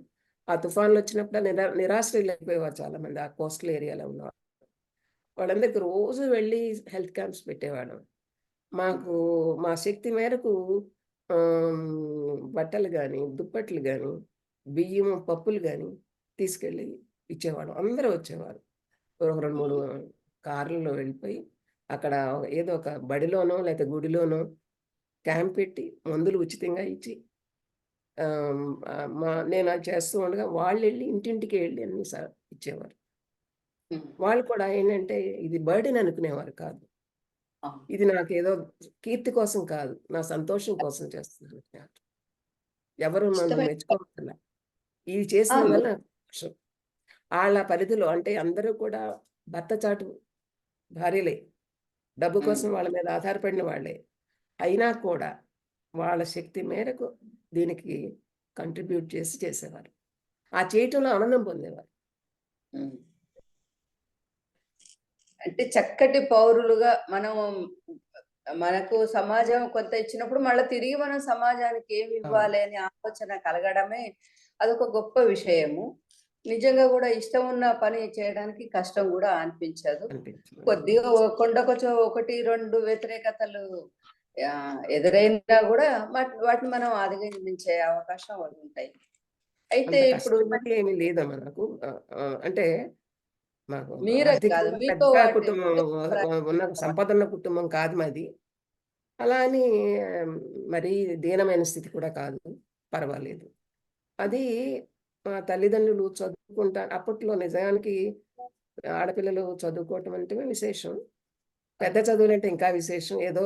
ఆ తుఫాన్లు వచ్చినప్పుడు నిరాశ్రయులైపోయేవారు చాలామంది ఆ కోస్టల్ ఏరియాలో ఉన్నవాళ్ళు. వాళ్ళందరికి రోజు వెళ్ళి హెల్త్ క్యాంప్స్ పెట్టేవాళ్ళం. మాకు మా శక్తి మేరకు బట్టలు గాని, దుప్పట్లు గాని, బియ్యం, పప్పులు గాని తీసుకెళ్ళి ఇచ్చేవాళ్ళం. అందరూ వచ్చేవారు. ఒక 2, 3 కార్లలో వెళ్ళిపోయి అక్కడ ఏదో ఒక బడిలోనో లేకపోతే గుడిలోనో క్యాంప్ పెట్టి మందులు ఉచితంగా ఇచ్చి నేను అది చేస్తూ ఉండగా వాళ్ళెళ్ళి ఇంటింటికి వెళ్ళి అన్ని ఇచ్చేవారు. వాళ్ళు కూడా ఏంటంటే ఇది బర్డెన్ అనుకునేవారు కాదు. ఇది నాకేదో కీర్తి కోసం కాదు. నా సంతోషం కోసం చేస్తున్నాను. ఎవరు నన్ను మెచ్చుకోవట్లే. ఇది చేసినందువల్ల నాకు సంతోషం. ఆళ్ళ పరిధిలో అంటే అందరూ కూడా భర్త చాటు భార్యలే. డబ్బు కోసం వాళ్ళ మీద ఆధారపడిన వాళ్ళే. అయినా కూడా వాళ్ళ శక్తి మేరకు దీనికి కంట్రిబ్యూట్ చేసేవారు. ఆ చేయటంలో ఆనందం పొందేవారు. అంటే చక్కటి పౌరులుగా మనకు సమాజం కొంత ఇచ్చినప్పుడు మళ్ళీ తిరిగి మనం సమాజానికి ఏమి ఇవ్వాలి అనే ఆలోచన కలగడమే అదొక గొప్ప విషయము. నిజంగా కూడా ఇష్టం ఉన్న పని చేయడానికి కష్టం కూడా అనిపించదు. కొద్దిగా కొండకొచ్చో 1, 2 వ్యతిరేకతలు ఎదురైనా కూడా వాటిని మనం అధిగమించే అవకాశం ఉంటాయి. అయితే ఇప్పుడు ఏమీ లేదమ్మా నాకు. అంటే మాకు మీరే కాదు ఆర్థికంగా మీతో పెద్ద కుటుంబం ఉన్న సంపదన్న కుటుంబం కాదు మాది. అలా అని మరీ దీనమైన స్థితి కూడా కాదు. పర్వాలేదు. అది మా తల్లిదండ్రులు అప్పట్లో నిజానికి ఆడపిల్లలు చదువుకోవటం అంటే విశేషం. పెద్ద చదువులంటే ఇంకా విశేషం. ఏదో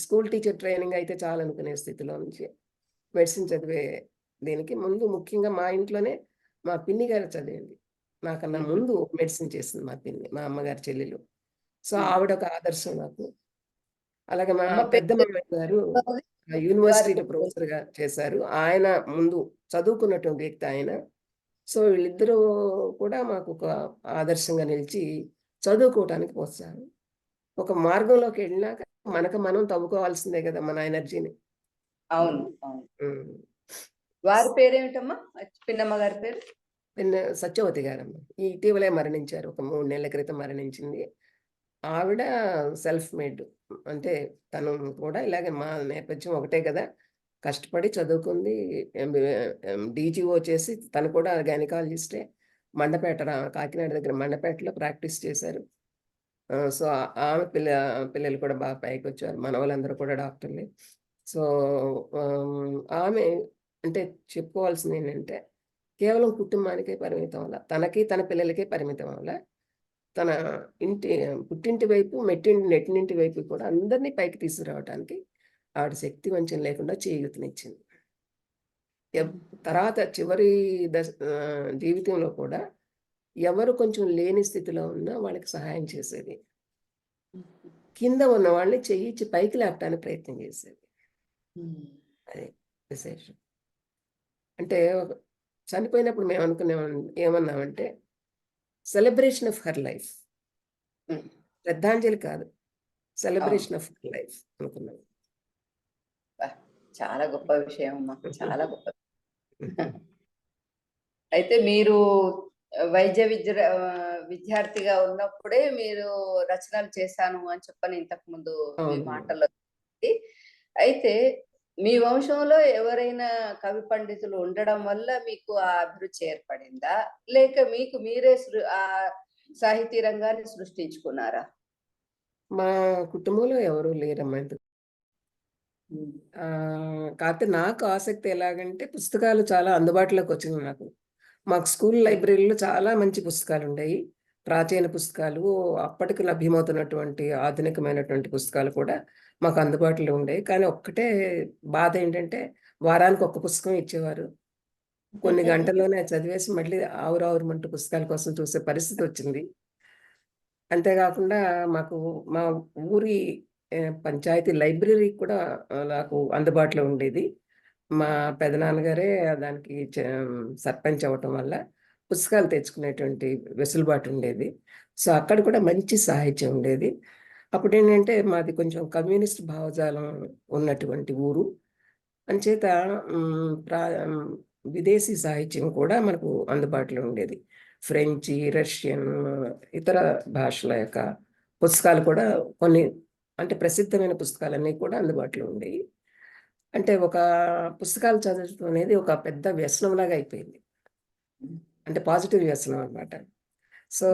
స్కూల్ టీచర్ ట్రైనింగ్ అయితే చాలనుకునే స్థితిలో నుంచి మెడిసిన్ చదివే దీనికి ముందు ముఖ్యంగా మా ఇంట్లోనే మా పిన్ని గారు చదివింది. నాకన్నా ముందు మెడిసిన్ చేసింది మా పిన్ని, మా అమ్మగారి చెల్లెలు. సో, ఆవిడ ఒక ఆదర్శం నాకు. అలాగే మా పెద్ద మామయ్య గారు యూనివర్సిటీలో ప్రొఫెసర్‌గా చేశారు. ఆయన ముందు చదువుకున్నటువంటి వ్యక్తి ఆయన. సో, వీళ్ళిద్దరూ కూడా మాకు ఒక ఆదర్శంగా నిలిచి చదువుకోవటానికి ప్రోత్సాహం. ఒక మార్గంలోకి వెళ్ళినాక మనకు మనం తవ్వుకోవాల్సిందే కదా మన ఎనర్జీని. అవును. వారి పేరేమిటమ్మా? పిన్నమ్మ గారి పేరు? సత్యవతి గారమ్మ. ఇటీవలే మరణించారు. ఒక 3 నెలల క్రితం మరణించింది. ఆవిడ సెల్ఫ్ మేడ్. అంటే తను కూడా ఇలాగే మా నేపథ్యం ఒకటే కదా! కష్టపడి చదువుకుంది. డీజీఓ చేసి తను కూడా గైనకాలజిస్టే. కాకినాడ దగ్గర మండపేటలో ప్రాక్టీస్ చేశారు. సో, ఆమె పిల్లలు కూడా బాగా పైకొచ్చారు. మనవళ్ళందరూ కూడా డాక్టర్లే. సో, ఆమె అంటే చెప్పుకోవాల్సిందేంటంటే, కేవలం కుటుంబానికే పరిమితం అవ్వల. తనకి, తన పిల్లలకే పరిమితం అవ్వల. తన ఇంటి పుట్టింటి వైపు, నెట్టినింటి వైపు కూడా అందరినీ పైకి తీసుకురావటానికి ఆవిడ శక్తి వంచన లేకుండా చేయూతనిచ్చింది. తర్వాత చివరి జీవితంలో కూడా ఎవరు కొంచెం లేని స్థితిలో ఉన్నా వాళ్ళకి సహాయం చేసేది. కింద ఉన్న వాళ్ళని చెయ్యిచ్చి పైకి లేపటానికి ప్రయత్నం చేసేది. అది విశేషం. అంటే చనిపోయినప్పుడు మేము ఏమన్నామంటే సెలబ్రేషన్ ఆఫ్ హర్ లైఫ్. శ్రద్ధాంజలి కాదు, సెలబ్రేషన్ ఆఫ్ హర్ లైఫ్ అనుకున్నాం. చాలా గొప్ప విషయం అమ్మా, చాలా గొప్ప. అయితే మీరు వైద్య విద్యార్థిగా ఉన్నప్పుడే మీరు రచనలు చేశాను అని చెప్పని ఇంతకు ముందు మీ మాటల్లో. అయితే మీ వంశంలో ఎవరైనా కవి పండితులు ఉండడం వల్ల మీకు ఆ అభిరుచి ఏర్పడిందా, లేక మీకు మీరే ఆ సాహితీ రంగాన్ని సృష్టించుకున్నారా? మా కుటుంబంలో ఎవరు లేరమ్మా. కాకపోతే నాకు ఆసక్తి ఎలాగంటే పుస్తకాలు చాలా అందుబాటులోకి వచ్చింది నాకు. మాకు స్కూల్ లైబ్రరీలో చాలా మంచి పుస్తకాలు ఉండేవి. ప్రాచీన పుస్తకాలు, అప్పటికి లభ్యమవుతున్నటువంటి ఆధునికమైనటువంటి పుస్తకాలు కూడా మాకు అందుబాటులో ఉండేవి. కానీ ఒక్కటే బాధ ఏంటంటే వారానికి ఒక్క పుస్తకం ఇచ్చేవారు. కొన్ని గంటల్లోనే చదివేసి మళ్ళీ ఆవురావురమంటూ పుస్తకాల కోసం చూసే పరిస్థితి వచ్చింది. అంతేకాకుండా మాకు మా ఊరి పంచాయతీ లైబ్రరీ కూడా నాకు అందుబాటులో ఉండేది. మా పెదనాన్నగారే దానికి సర్పంచ్ అవ్వటం వల్ల పుస్తకాలు తెచ్చుకునేటువంటి వెసులుబాటు ఉండేది. సో, అక్కడ కూడా మంచి సాహిత్యం ఉండేది. అప్పుడేంటంటే మాది కొంచెం కమ్యూనిస్ట్ భావజాలం ఉన్నటువంటి ఊరు. అంచేత విదేశీ సాహిత్యం కూడా మనకు అందుబాటులో ఉండేది. ఫ్రెంచి, రష్యన్, ఇతర భాషల యొక్క పుస్తకాలు కూడా కొన్ని, అంటే ప్రసిద్ధమైన పుస్తకాలన్నీ కూడా అందుబాటులో ఉండేవి. అంటే ఒక పుస్తకాలు చదవడం అనేది ఒక పెద్ద వ్యసనంలాగా అయిపోయింది. అంటే పాజిటివ్ వ్యసనం అనమాట. సో,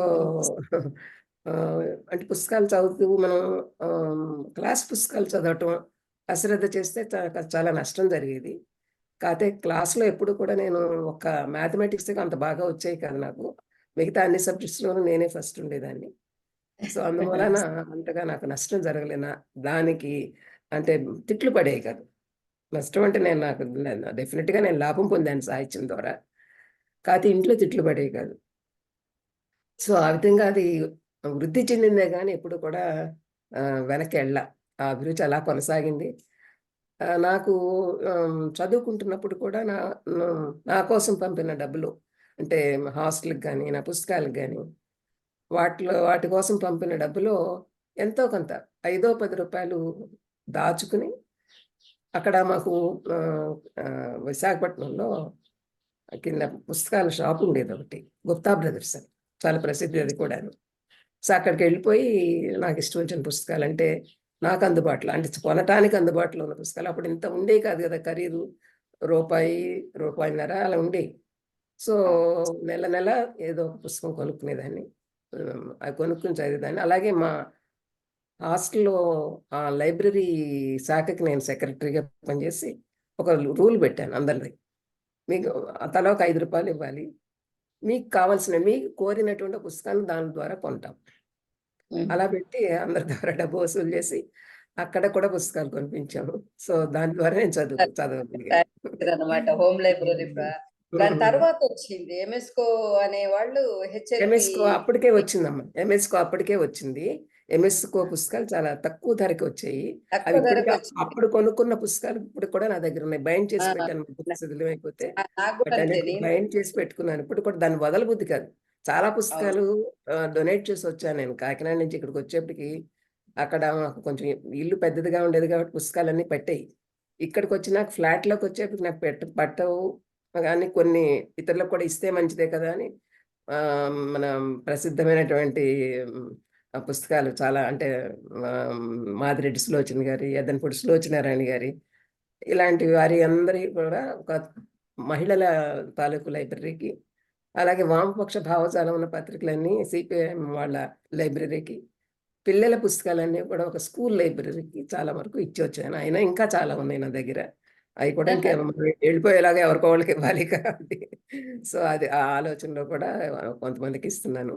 అంటే పుస్తకాలు చదువుతూ మనం క్లాస్ పుస్తకాలు చదవటం అశ్రద్ధ చేస్తే చాలా నష్టం జరిగేది. కాకపోతే క్లాస్‌లో ఎప్పుడు కూడా నేను ఒక మ్యాథమెటిక్స్‌కి అంత బాగా వచ్చేవి కాదు నాకు. మిగతా అన్ని సబ్జెక్ట్స్‌లోనూ నేనే ఫస్ట్ ఉండేదాన్ని. సో, అందువలన అంతగా నాకు నష్టం జరగలే. దానికి అంటే తిట్లు పడేవి కాదు. నష్టం అంటే నాకు డెఫినిట్‌గా నేను లాభం పొందాను సాహిత్యం ద్వారా. కాకపోతే ఇంట్లో తిట్లు పడేవి కాదు. సో, ఆ విధంగా అది వృద్ధి చెందిందే గానీ ఎప్పుడు కూడా వెనక్కి ఆ అభిరుచి అలా కొనసాగింది. నాకు చదువుకుంటున్నప్పుడు కూడా నా కోసం పంపిన డబ్బులు, అంటే హాస్టల్‌కి గానీ, నా పుస్తకాలకు గానీ, వాటి కోసం పంపిన డబ్బులో ఎంతో కొంత రూ. 5, 10 దాచుకుని అక్కడ మాకు విశాఖపట్నంలో కింద పుస్తకాల షాప్ ఉండేదొకటి. గుప్తా బ్రదర్స్ అని. చాలా ప్రసిద్ధి అది కూడాను. సో, అక్కడికెళ్ళిపోయి నాకిష్టం వచ్చిన పుస్తకాలంటే నాకు అందుబాటులో, అంటే కొనటానికి అందుబాటులో ఉన్న పుస్తకాలు అప్పుడు ఇంత ఉండేవి కాదు కదా! ఖరీదు రూపాయి, రూపాయన్నర అలా ఉండేవి. సో, నెల నెల ఏదో ఒక పుస్తకం కొనుక్కునేదాన్ని. అది కొనుక్కొని చదివేదాన్ని. అలాగే మా హాస్టల్‌లో లైబ్రరీ శాఖకి నేను సెక్రటరీగా పనిచేసి ఒక రూల్ పెట్టాను అందరిది. మీకు తలా ఒక రూ. 5 ఇవ్వాలి. మీకు కోరినటువంటి పుస్తకాన్ని దాని ద్వారా కొంటాం. అలా పెట్టి అందరి ద్వారా డబ్బు వసూలు చేసి అక్కడ కూడా పుస్తకాలు కొనిపించాము. సో, దాని ద్వారా నేను చదవగలిగాను. అన్నమాట హోమ్ లైబ్రరీ. దాని తర్వాత వచ్చింది ఎంఎస్కో అనేవాళ్ళు ఎంఎస్కో అప్పటికే వచ్చిందమ్మా. ఎంఎస్కో అప్పటికే వచ్చింది. ఎంఎస్కో పుస్తకాలు చాలా తక్కువ ధరకి వచ్చాయి. అవి అప్పుడు కొనుక్కున్న పుస్తకాలు ఇప్పుడు కూడా నా దగ్గర ఉన్నాయి. బైండ్ చేసి పెట్టాను. సిద్ధమైపోతే బైండ్ చేసి పెట్టుకున్నాను. ఇప్పుడు కూడా దాన్ని వదలబుద్ధి కాదు. చాలా పుస్తకాలు డొనేట్ చేసి వచ్చాను నేను. కాకినాడ నుంచి ఇక్కడికి వచ్చేప్పటికి అక్కడ మాకు కొంచెం ఇల్లు పెద్దదిగా ఉండేది కాబట్టి పుస్తకాలన్నీ పట్టాయి. ఇక్కడికి వచ్చినాక ఫ్లాట్‌లోకి వచ్చేప్పటికి నాకు పట్టవు. కానీ కొన్ని ఇతరులకు కూడా ఇస్తే మంచిదే కదా అని మన ప్రసిద్ధమైనటువంటి పుస్తకాలు చాలా, అంటే మాదిరెడ్డి సులోచన గారి, యద్దనపూడి సులోచనారాయణ గారి ఇలాంటి వారి అందరి కూడా ఒక మహిళల తాలూకు లైబ్రరీకి, అలాగే వామపక్ష భావజాలం ఉన్న పత్రికలన్నీ సిపిఐఎం వాళ్ళ లైబ్రరీకి, పిల్లల పుస్తకాలన్నీ కూడా ఒక స్కూల్ లైబ్రరీకి చాలా వరకు ఇచ్చి వచ్చాను. అయినా ఇంకా చాలా ఉన్నాయి నా దగ్గర. అవి కూడా ఇంకా వెళ్ళిపోయేలాగా ఎవరికో వాళ్ళకి ఇవ్వాలి కాబట్టి సో అది ఆ ఆలోచనలో కూడా కొంతమందికి ఇస్తున్నాను.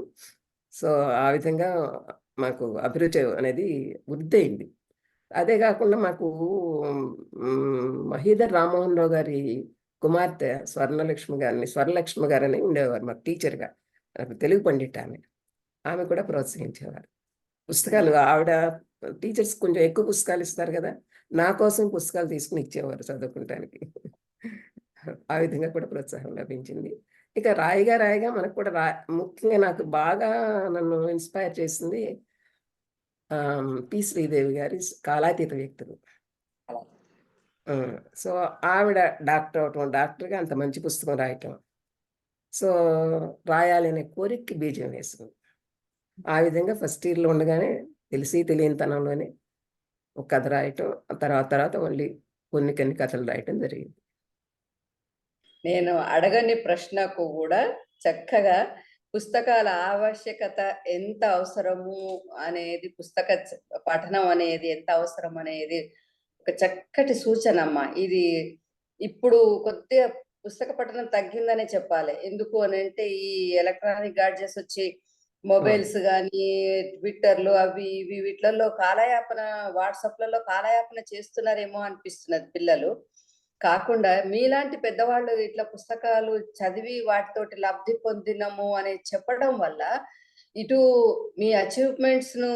సో ఆ విధంగా మాకు అభిరుచి అనేది వృద్ధి అయింది. అదే కాకుండా మాకు మహీధర్ రామ్మోహన్ రావు గారి కుమార్తె స్వర్ణలక్ష్మి గారని ఉండేవారు మాకు టీచర్గా. తెలుగు పండిట్ ఆమె. ఆమె కూడా ప్రోత్సహించేవారు. పుస్తకాలు ఆవిడ టీచర్స్ కొంచెం ఎక్కువ పుస్తకాలు ఇస్తారు కదా! నా కోసం పుస్తకాలు తీసుకొని ఇచ్చేవారు చదువుకుంటానికి. ఆ విధంగా కూడా ప్రోత్సాహం లభించింది. ఇక రాయిగా రాయిగా మనకు కూడా ముఖ్యంగా నాకు బాగా నన్ను ఇన్‌స్పైర్ చేసింది పి. శ్రీదేవి గారి 'కాలాతీత వ్యక్తులు'. సో ఆవిడ డాక్టర్ అవ్వటం, డాక్టర్‌గా అంత మంచి పుస్తకం రాయటం. సో రాయాలనే కోరికకి బీజం వేసింది. ఆ విధంగా ఫస్ట్ ఇయర్‌లో ఉండగానే తెలిసి తెలియనితనంలోనే ఒక కథ రాయటం, తర్వాత మళ్ళీ కొన్ని కథలు రాయటం జరిగింది. నేను అడగని ప్రశ్నకు కూడా చక్కగా పుస్తకాల ఆవశ్యకత ఎంత అవసరము అనేది, పఠనం అనేది ఎంత అవసరం అనేది ఒక చక్కటి సూచన అమ్మా. ఇది ఇప్పుడు కొద్దిగా పుస్తక పఠనం తగ్గిందనే చెప్పాలి. ఎందుకు అని అంటే ఈ ఎలక్ట్రానిక్ గాడ్జెట్స్ వచ్చి మొబైల్స్ కానీ, ట్విట్టర్లు అవి ఇవి వీటిలలో కాలయాపన, వాట్సాప్లలో కాలయాపన చేస్తున్నారేమో అనిపిస్తున్నది పిల్లలు. కాకుండా మీలాంటి పెద్దవాళ్ళు ఇట్లా పుస్తకాలు చదివి వాటితోటి లబ్ధి పొందినము అని చెప్పడం వల్ల ఇటు మీ అచీవ్మెంట్స్ ను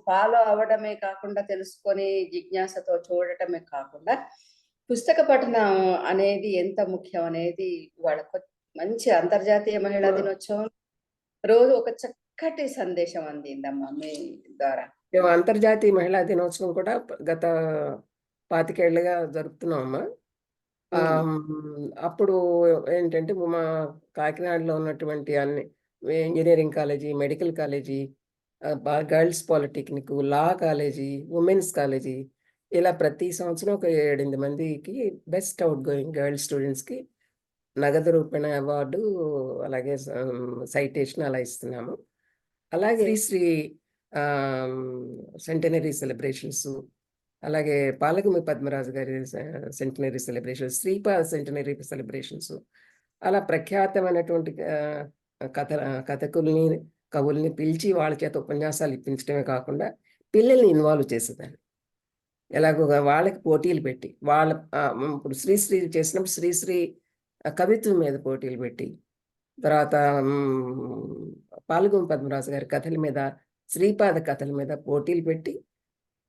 ఫాలో అవ్వడమే కాకుండా, తెలుసుకొని జిజ్ఞాసతో చూడటమే కాకుండా, పుస్తక పఠనం అనేది ఎంత ముఖ్యం అనేది వాళ్ళ మంచి అంతర్జాతీయ మహిళా దినోత్సవం రోజు ఒక చక్కటి సందేశం అందిందమ్మా మీ ద్వారా. మేము అంతర్జాతీయ మహిళా దినోత్సవం కూడా గత 25 ఏళ్లుగా జరుపుతున్నామమ్మా. అప్పుడు ఏంటంటే మా కాకినాడలో ఉన్నటువంటి అన్ని engineering college, medical college, girls polytechnic, లా కాలేజీ, ఉమెన్స్ కాలేజీ, ఇలా ప్రతి సంవత్సరం ఒక 7-8 మందికి బెస్ట్ అవుట్ గోయింగ్ గర్ల్స్ స్టూడెంట్స్‌కి నగదు రూపేణ అవార్డు, అలాగే సైటేషన్ అలా ఇస్తున్నాము. అలాగే శ్రీ సెంటనరీ సెలబ్రేషన్స్, అలాగే పాలగుమి పద్మరాజు గారి centenary celebrations, Sripada centenary celebrations, అలా ప్రఖ్యాతమైనటువంటి కథకుల్ని, కవుల్ని పిలిచి వాళ్ళ చేత ఉపన్యాసాలు ఇప్పించడమే కాకుండా పిల్లల్ని ఇన్వాల్వ్ చేసేదాన్ని. ఎలాగో వాళ్ళకి పోటీలు పెట్టి ఇప్పుడు శ్రీశ్రీ చేసినప్పుడు శ్రీశ్రీ కవిత్వం మీద పోటీలు పెట్టి, తర్వాత పాలగుమి పద్మరాజు గారి కథల మీద, శ్రీపాద కథల మీద పోటీలు పెట్టి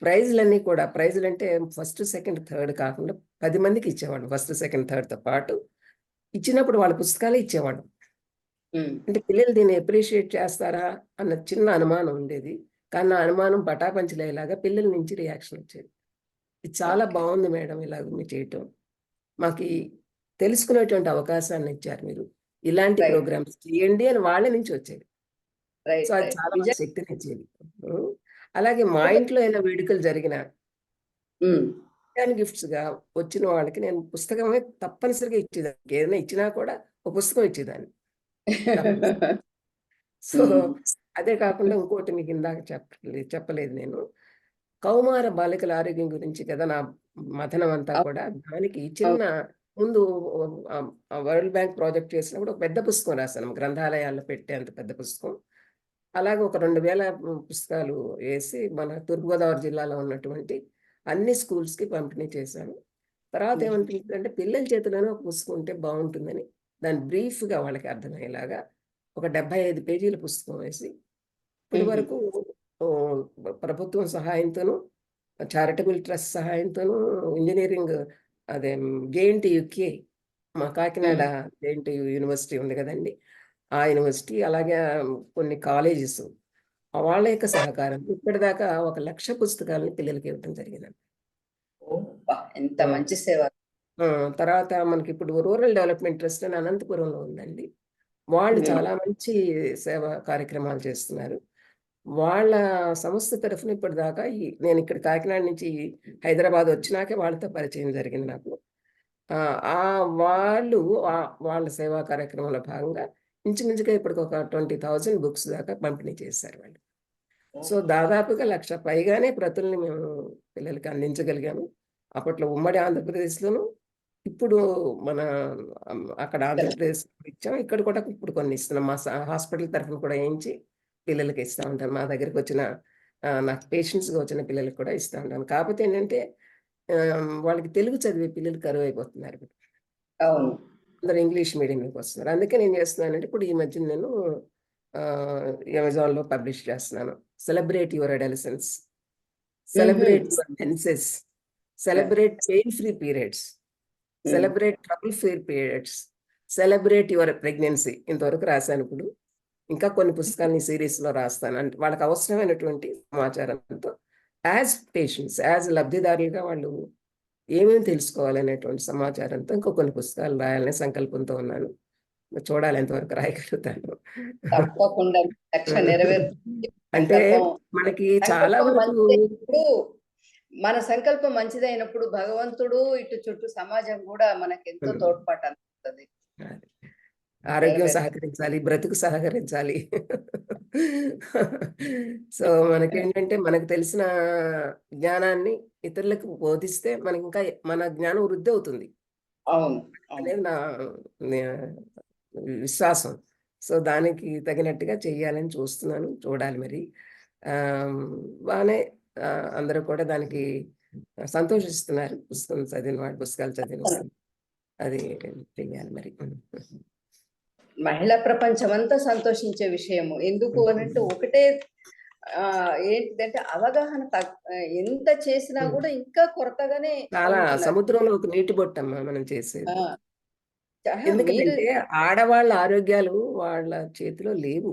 ప్రైజులన్నీ కూడా, ప్రైజులంటే ఫస్ట్, సెకండ్, థర్డ్ కాకుండా 10 మందికి ఇచ్చేవాళ్ళం. ఫస్ట్, సెకండ్, థర్డ్‌తో పాటు ఇచ్చినప్పుడు వాళ్ళ పుస్తకాలే ఇచ్చేవాళ్ళం. అంటే పిల్లలు దీన్ని అప్రిషియేట్ చేస్తారా అన్న చిన్న అనుమానం ఉండేది. కానీ నా అనుమానం పటాపంచలయ్యేలాగా పిల్లల నుంచి రియాక్షన్ వచ్చేది. ఇది చాలా బాగుంది మేడం ఇలాగ మీరు చేయటం. మాకు తెలుసుకునేటువంటి అవకాశాన్ని ఇచ్చారు మీరు. ఇలాంటి ప్రోగ్రామ్స్ చేయండి అని వాళ్ళ నుంచి వచ్చేది. సో అది చాలా శక్తినిచ్చేది. అలాగే మా ఇంట్లో ఏదైనా వేడుకలు జరిగినా గిఫ్ట్స్‌గా వచ్చిన వాళ్ళకి నేను పుస్తకమే తప్పనిసరిగా ఇచ్చేదాన్ని. ఏదైనా ఇచ్చినా కూడా ఒక పుస్తకం ఇచ్చేదాన్ని. సో అదే కాకుండా ఇంకోటి మీకు ఇందాక చెప్పలేదు నేను. కౌమార బాలికల ఆరోగ్యం గురించి కదా నా మథనం అంతా కూడా. దానికి చిన్న ముందు వరల్డ్ బ్యాంక్ ప్రాజెక్ట్ చేసినప్పుడు ఒక పెద్ద పుస్తకం రాశాను. గ్రంథాలయాల్లో పెట్టేంత పెద్ద పుస్తకం. అలాగే ఒక 2000 పుస్తకాలు వేసి మన తూర్పుగోదావరి జిల్లాలో ఉన్నటువంటి అన్ని స్కూల్స్‌కి పంపిణీ చేశాను. తర్వాత ఏమనిపించిందంటే పిల్లల చేతిలోనే ఒక పుస్తకం ఉంటే బాగుంటుందని దాన్ని బ్రీఫ్‌గా వాళ్ళకి అర్థమయ్యేలాగా ఒక 75 పేజీల పుస్తకం వేసి, ఇప్పటి వరకు ప్రభుత్వం సహాయంతోనూ, చారిటబుల్ ట్రస్ట్ సహాయంతోనూ, ఇంజినీరింగ్ అదే జేఎన్‌టీయూకే మా కాకినాడ జేఎన్‌టీయూ యూనివర్సిటీ ఉంది కదండీ! ఆ యూనివర్సిటీ, అలాగే కొన్ని కాలేజెస్ వాళ్ళ యొక్క సహకారంతో ఇప్పటిదాకా 1,00,000 పుస్తకాలను పిల్లలకి ఇవ్వడం జరిగిందండి. ఎంత మంచి సేవ. తర్వాత మనకి ఇప్పుడు రూరల్ డెవలప్మెంట్ ట్రస్ట్ అని అనంతపురంలో ఉందండి. వాళ్ళు చాలా మంచి సేవా కార్యక్రమాలు చేస్తున్నారు. వాళ్ళ సంస్థ తరఫున ఇప్పటిదాకా నేను ఇక్కడ కాకినాడ నుంచి హైదరాబాద్ వచ్చినాకే వాళ్ళతో పరిచయం జరిగింది నాకు. ఆ వాళ్ళు వాళ్ళ సేవా కార్యక్రమంలో భాగంగా ఇంచుమించుగా ఇప్పటికొక 20,000 బుక్స్ దాకా పంపిణీ చేశారు వాళ్ళు. సో, దాదాపుగా 1,00,000 పైగానే ప్రతుల్ని మేము పిల్లలకి అందించగలిగాము. అప్పట్లో ఉమ్మడి ఆంధ్రప్రదేశ్‌లోను, ఇప్పుడు మన అక్కడ ఆంధ్రప్రదేశ్‌లో ఇచ్చాం. ఇక్కడ కూడా ఇప్పుడు కొన్ని ఇస్తున్నాం. మా హాస్పిటల్ తరఫున కూడా ఏయించి పిల్లలకి ఇస్తా ఉంటాను. మా దగ్గరికొచ్చిన నాకు పేషెంట్స్‌గా వచ్చిన పిల్లలకి కూడా ఇస్తా ఉంటాను. కాపోతే ఏంటంటే వాళ్ళకి తెలుగు చదివే పిల్లలు కరువైపోతున్నారు ఇప్పుడు. అవును. అందరూ ఇంగ్లీష్ మీడియంలోకి వస్తున్నారు. అందుకే నేను చేస్తున్నానంటే ఇప్పుడు ఈ మధ్యన నేను అమెజాన్‌లో పబ్లిష్ చేస్తున్నాను. Celebrate your adolescence, celebrate your menses, celebrate pain free periods, celebrate trouble free periods, celebrate your pregnancy ఇంతవరకు రాశాను ఇప్పుడు. ఇంకా కొన్ని పుస్తకాలను ఈ సిరీస్‌లో రాస్తాను. అంటే వాళ్ళకి అవసరమైనటువంటి సమాచారంతో యాజ్ పేషెంట్స్, యాజ్ లబ్ధిదారులుగా వాళ్ళు ఏమేమి తెలుసుకోవాలనేటువంటి సమాచారంతో ఇంకో కొన్ని పుస్తకాలు రాయాలనే సంకల్పంతో ఉన్నాను. చూడాలి ఎంతవరకు రాయగలుగుతాను. తప్పకుండా లక్ష్యం నెరవేరుతుంది. అంటే సంకల్పం మనకి చాలా సంకల్పం వరకు మంచిదైనప్పుడు మన సంకల్పం మంచిదైనప్పుడు భగవంతుడు ఇటు చుట్టూ సమాజం కూడా మనకెంతో తోడ్పాటు అందుతుంది. ఆరోగ్యం నెరవేరుతుంది. సహకరించాలి, బ్రతుకు సహకరించాలి. సో, మనకేంటంటే మనకు తెలిసిన జ్ఞానాన్ని ఇతరులకు బోధిస్తే మనకి ఇంకా మన జ్ఞానం వృద్ధి అవుతుంది అవును. అవును. అనేది నా విశ్వాసం. సో, దానికి తగినట్టుగా చెయ్యాలని చూస్తున్నాను. చూడాలి మరి. బానే అందరూ కూడా దానికి సంతోషిస్తున్నారు. పుస్తకం చదివిన వాళ్ళు, పుస్తకాలు చదివిన వాళ్ళు. అది చెయ్యాలి మరి. మహిళా ప్రపంచం అంతా సంతోషించే విషయము. ఎందుకు అనంటే ఒకటే ఏంటిదంటే అవగాహన ఎంత చేసినా కూడా ఇంకా కొరతగానే చాలా ఉంటున్నారు. సముద్రంలో ఒక నీటి బొట్టమ్మా మనం చేసేది. ఆ! మీరు ఎందుకంటే ఆడవాళ్ళ ఆరోగ్యాలు వాళ్ళ చేతిలో లేవు.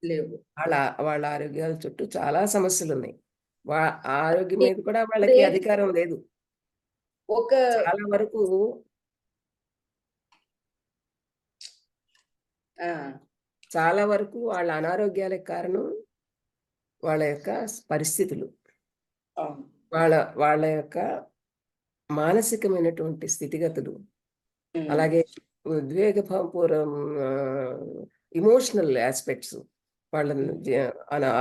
లేవు. వాళ్ళ ఆరోగ్యాల చుట్టూ చాలా సమస్యలున్నాయి. ఆరోగ్యం మీద కూడా ఇప్పుడు వాళ్ళకి ఏంటి అధికారం లేదు. ఒక చాలా వరకు ఆ! చాలా వరకు వాళ్ళ అనారోగ్యాలకు కారణం వాళ్ళ యొక్క పరిస్థితులు. అవును. వాళ్ళ వాళ్ళ యొక్క మానసికమైనటువంటి స్థితిగతులు. హ్మ్. అలాగే ఉద్వేగపూర్వం ఎమోషనల్ యాస్పెక్ట్స్ వాళ్ళని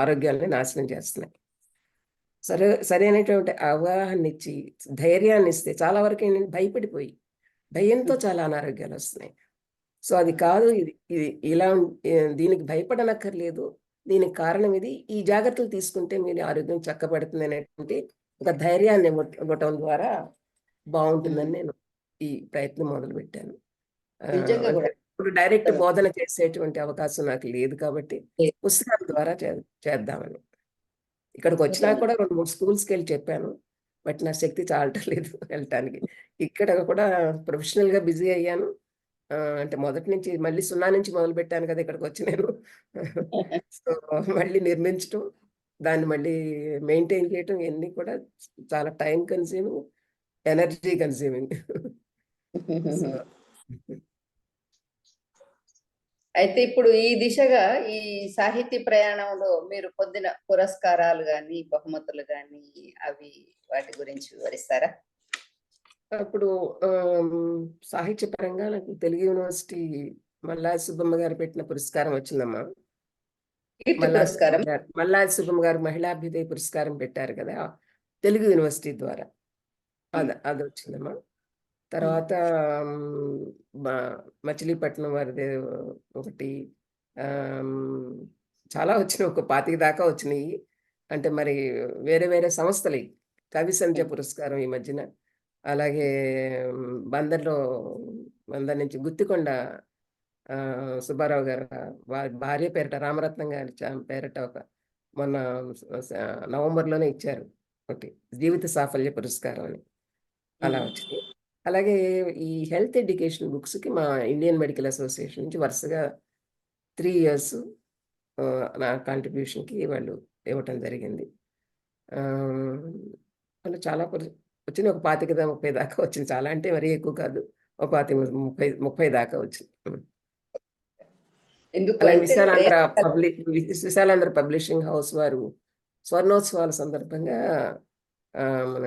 ఆరోగ్యాలని నాశనం చేస్తున్నాయి. సరైనటువంటి అవగాహననిచ్చి, ధైర్యాన్నిస్తే చాలా వరకు ఏంటంటే భయపడిపోయి, భయంతో చాలా అనారోగ్యాలు వస్తున్నాయి. సో, అది కాదు ఇది ఇది ఇలా దీనికి భయపడనక్కర్లేదు. దీనికి కారణం ఇది. ఈ జాగ్రత్తలు తీసుకుంటే మీ ఆరోగ్యం చక్కబడుతుంది అనేటువంటి ఒక ధైర్యాన్ని ఇవ్వటం ద్వారా బావుంటుందని నేను ఈ ప్రయత్నం మొదలుపెట్టాను. నిజంగా అంటే కూడా. ఇప్పుడు డైరెక్ట్ బోధన చేసేటువంటి అవకాశం నాకు లేదు కాబట్టి పుస్తకాల ద్వారా చేద్దామని. ఇక్కడికొచ్చినా అద్భుతం. కూడా 2, 3 స్కూల్స్‌కెళ్ళి చెప్పాను. బట్ నా శక్తి చాలటం లేదు వెళ్ళటానికి. ఇక్కడ కూడా ప్రొఫెషనల్‌గా బిజీ అయ్యాను. అంటే మొదటి నుంచి మళ్ళీ 0 నుంచి మొదలుపెట్టాను కదా! ఇక్కడికొచ్చి నేను. సో, మళ్ళీ నిర్మించటం, దాన్ని మళ్ళీ మెయింటైన్ చేయటం ఇయన్నీ కూడా చాలా time consuming, energy consuming. So అయితే ఇప్పుడు ఈ దిశగా ఈ సాహితీ ప్రయాణంలో మీరు పొందిన పురస్కారాలు గాని, బహుమతులు గాని అవి వాటి గురించి వివరిస్తారా? అప్పుడు సాహిత్యపరంగా నాకు తెలుగు యూనివర్సిటీ మల్లాది సుబ్బమ్మ గారు పెట్టిన పురస్కారం వచ్చిందమ్మా. కీర్తి పురస్కారం. మల్లాది సుబ్బమ్మ గారు మహిళాభ్యుదయ పురస్కారం పెట్టారు కదా! తెలుగు యూనివర్సిటీ ద్వారా. అదొచ్చిందమ్మా. తర్వాత మచిలీపట్నం వారిది ఒకటి. చాలా వచ్చినాయి. ఒక 25 దాకా వచ్చినాయి. అంటే మరి వేరే వేరే సంస్థలయి. కవి సంధ్య పురస్కారం ఈ మధ్యన. అలాగే బందర్ నుంచి గుత్తికొండ సుబ్బారావు గారు వారి భార్య పేరిట రామరత్నం గారి పేరిట మొన్న నవంబర్‌లోనే ఇచ్చారు ఒకటి. జీవిత సాఫల్య పురస్కారం అని. అలా వచ్చినాయి. అలాగే ఈ హెల్త్ ఎడ్యుకేషన్ బుక్స్‌కి మా ఇండియన్ మెడికల్ అసోసియేషన్ నుంచి వరుసగా 3 ఇయర్స్ నా కాంట్రిబ్యూషన్‌కి వాళ్ళు ఇవ్వటం జరిగింది. అలా చాలా వచ్చింది. ఒక 25, 30 దాకా వచ్చింది. చాలా అంటే మరీ ఎక్కువ కాదు. ఒక 25, 30 దాకా వచ్చింది. ఎందుకు అలాగే అంటే ప్రేరణ విశాలాంధ్ర పబ్లిషింగ్ హౌస్ వారు స్వర్ణోత్సవాల సందర్భంగా మన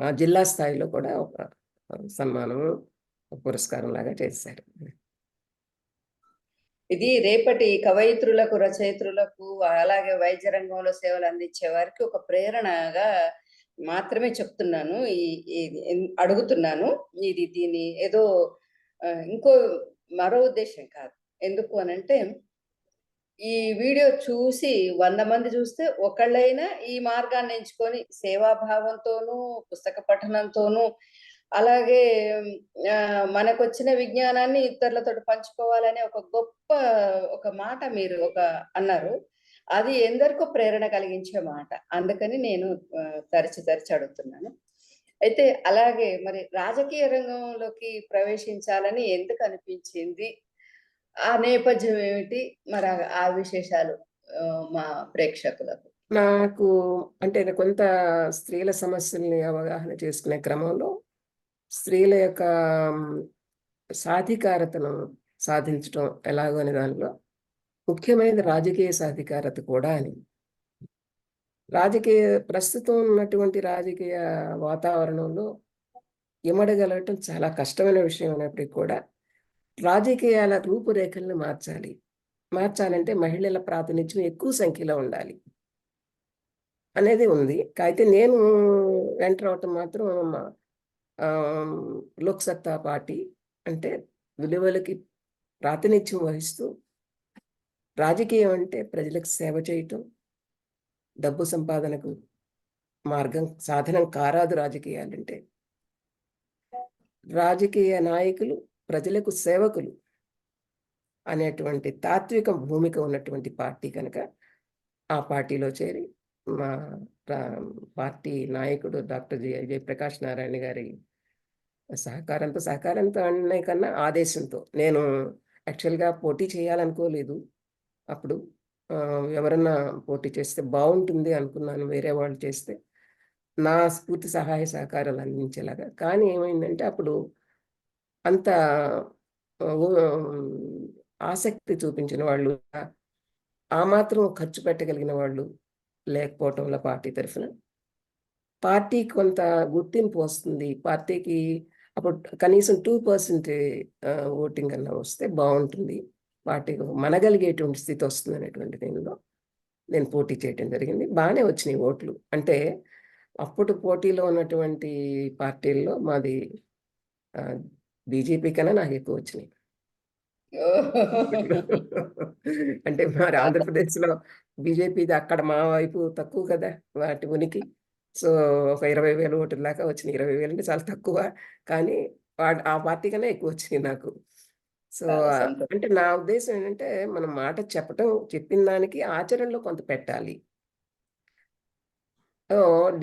ఆ జిల్లా స్థాయిలో కూడా ఒక సన్మానం పురస్కారం లాగా చేశారు. ఇది రేపటి కవయిత్రులకు, రచయిత్రులకు, అలాగే వైద్య రంగంలో సేవలు అందించే వారికి ఒక ప్రేరణగా మాత్రమే చెప్తున్నాను. అడుగుతున్నాను. దీని ఏదో ఇంకో మరో ఉద్దేశం కాదు. ఎందుకు అనంటే ఈ వీడియో చూసి 100 మంది చూస్తే ఒకళ్ళైనా ఈ మార్గాన్ని ఎంచుకొని సేవాభావంతోనూ, పుస్తక పఠనంతోనూ, అలాగే మనకొచ్చిన విజ్ఞానాన్ని ఇతరులతో పంచుకోవాలనే ఒక మాట మీరు అన్నారు. అది ఎందరికో ప్రేరణ కలిగించే మాట. అందుకని నేను తరచి అడుగుతున్నాను. అయితే అలాగే మరి రాజకీయ రంగంలోకి ప్రవేశించాలని ఎందుకు అనిపించింది? ఆ నేపథ్యం ఏమిటి? మరి ఆ విశేషాలు మా ప్రేక్షకులకు. నాకు అంటే కొంత స్త్రీల సమస్యల్ని అవగాహన చేసుకునే క్రమంలో స్త్రీల యొక్క సాధికారతను సాధించడం ఎలాగో అనే దానిలో ముఖ్యమైనది రాజకీయ సాధికారత కూడా అని. ప్రస్తుతం ఉన్నటువంటి రాజకీయ వాతావరణంలో ఇమడగలగటం చాలా కష్టమైన విషయం అయినప్పటికీ కూడా రాజకీయాల రూపురేఖలను మార్చాలంటే మహిళల ప్రాతినిధ్యం ఎక్కువ సంఖ్యలో ఉండాలి అనేది ఉంది. అయితే నేను ఎంటర్ అవటం మాత్రం లోక్సత్తా పార్టీ అంటే విలువలకి ప్రాతినిధ్యం వహిస్తూ, రాజకీయం అంటే ప్రజలకు సేవ చేయటం, డబ్బు సంపాదనకు సాధనం కారాదు రాజకీయాలంటే. రాజకీయ నాయకులు ప్రజలకు సేవకులు అనేటువంటి తాత్విక భూమిక ఉన్నటువంటి పార్టీ కనుక ఆ పార్టీలో చేరి మా పార్టీ నాయకుడు డాక్టర్ జయప్రకాష్ నారాయణ గారి సహకారంతో అనే కన్నా ఆదేశంతో నేను యాక్చువల్గా పోటీ చేయాలనుకోలేదు. అప్పుడు ఎవరన్నా పోటీ చేస్తే బాగుంటుంది అనుకున్నాను, వేరే వాళ్ళు చేస్తే నా పూర్తి సహాయ సహకారాలు అందించేలాగా. కానీ ఏమైందంటే అప్పుడు అంత ఆసక్తి చూపించిన వాళ్ళు, ఆ మాత్రం ఖర్చు పెట్టగలిగిన వాళ్ళు లేకపోవటం వల్ల పార్టీ కొంత గుర్తింపు వస్తుంది. పార్టీకి అప్పుడు కనీసం 2% ఓటింగ్ అన్నా వస్తే బాగుంటుంది, పార్టీకి మనగలిగేటువంటి స్థితి వస్తుంది అనేటువంటి దీనిలో నేను పోటీ చేయటం జరిగింది. బాగానే వచ్చినాయి ఓట్లు. అంటే అప్పుడు పోటీలో ఉన్నటువంటి పార్టీల్లో మాది బీజేపీ కన్నా నాకు ఎక్కువ వచ్చినాయి. అంటే మరి ఆంధ్రప్రదేశ్లో బీజేపీది అక్కడ మా వైపు తక్కువ కదా వాటి ఉనికి. సో ఒక 20,000 ఓట్ల దాకా వచ్చినాయి. 20,000 అంటే చాలా తక్కువ, కానీ ఆ పార్టీ కన్నా ఎక్కువ వచ్చినాయి నాకు. సో అంటే నా ఉద్దేశం ఏంటంటే మనం మాట చెప్పిన దానికి ఆచరణలో కొంత పెట్టాలి.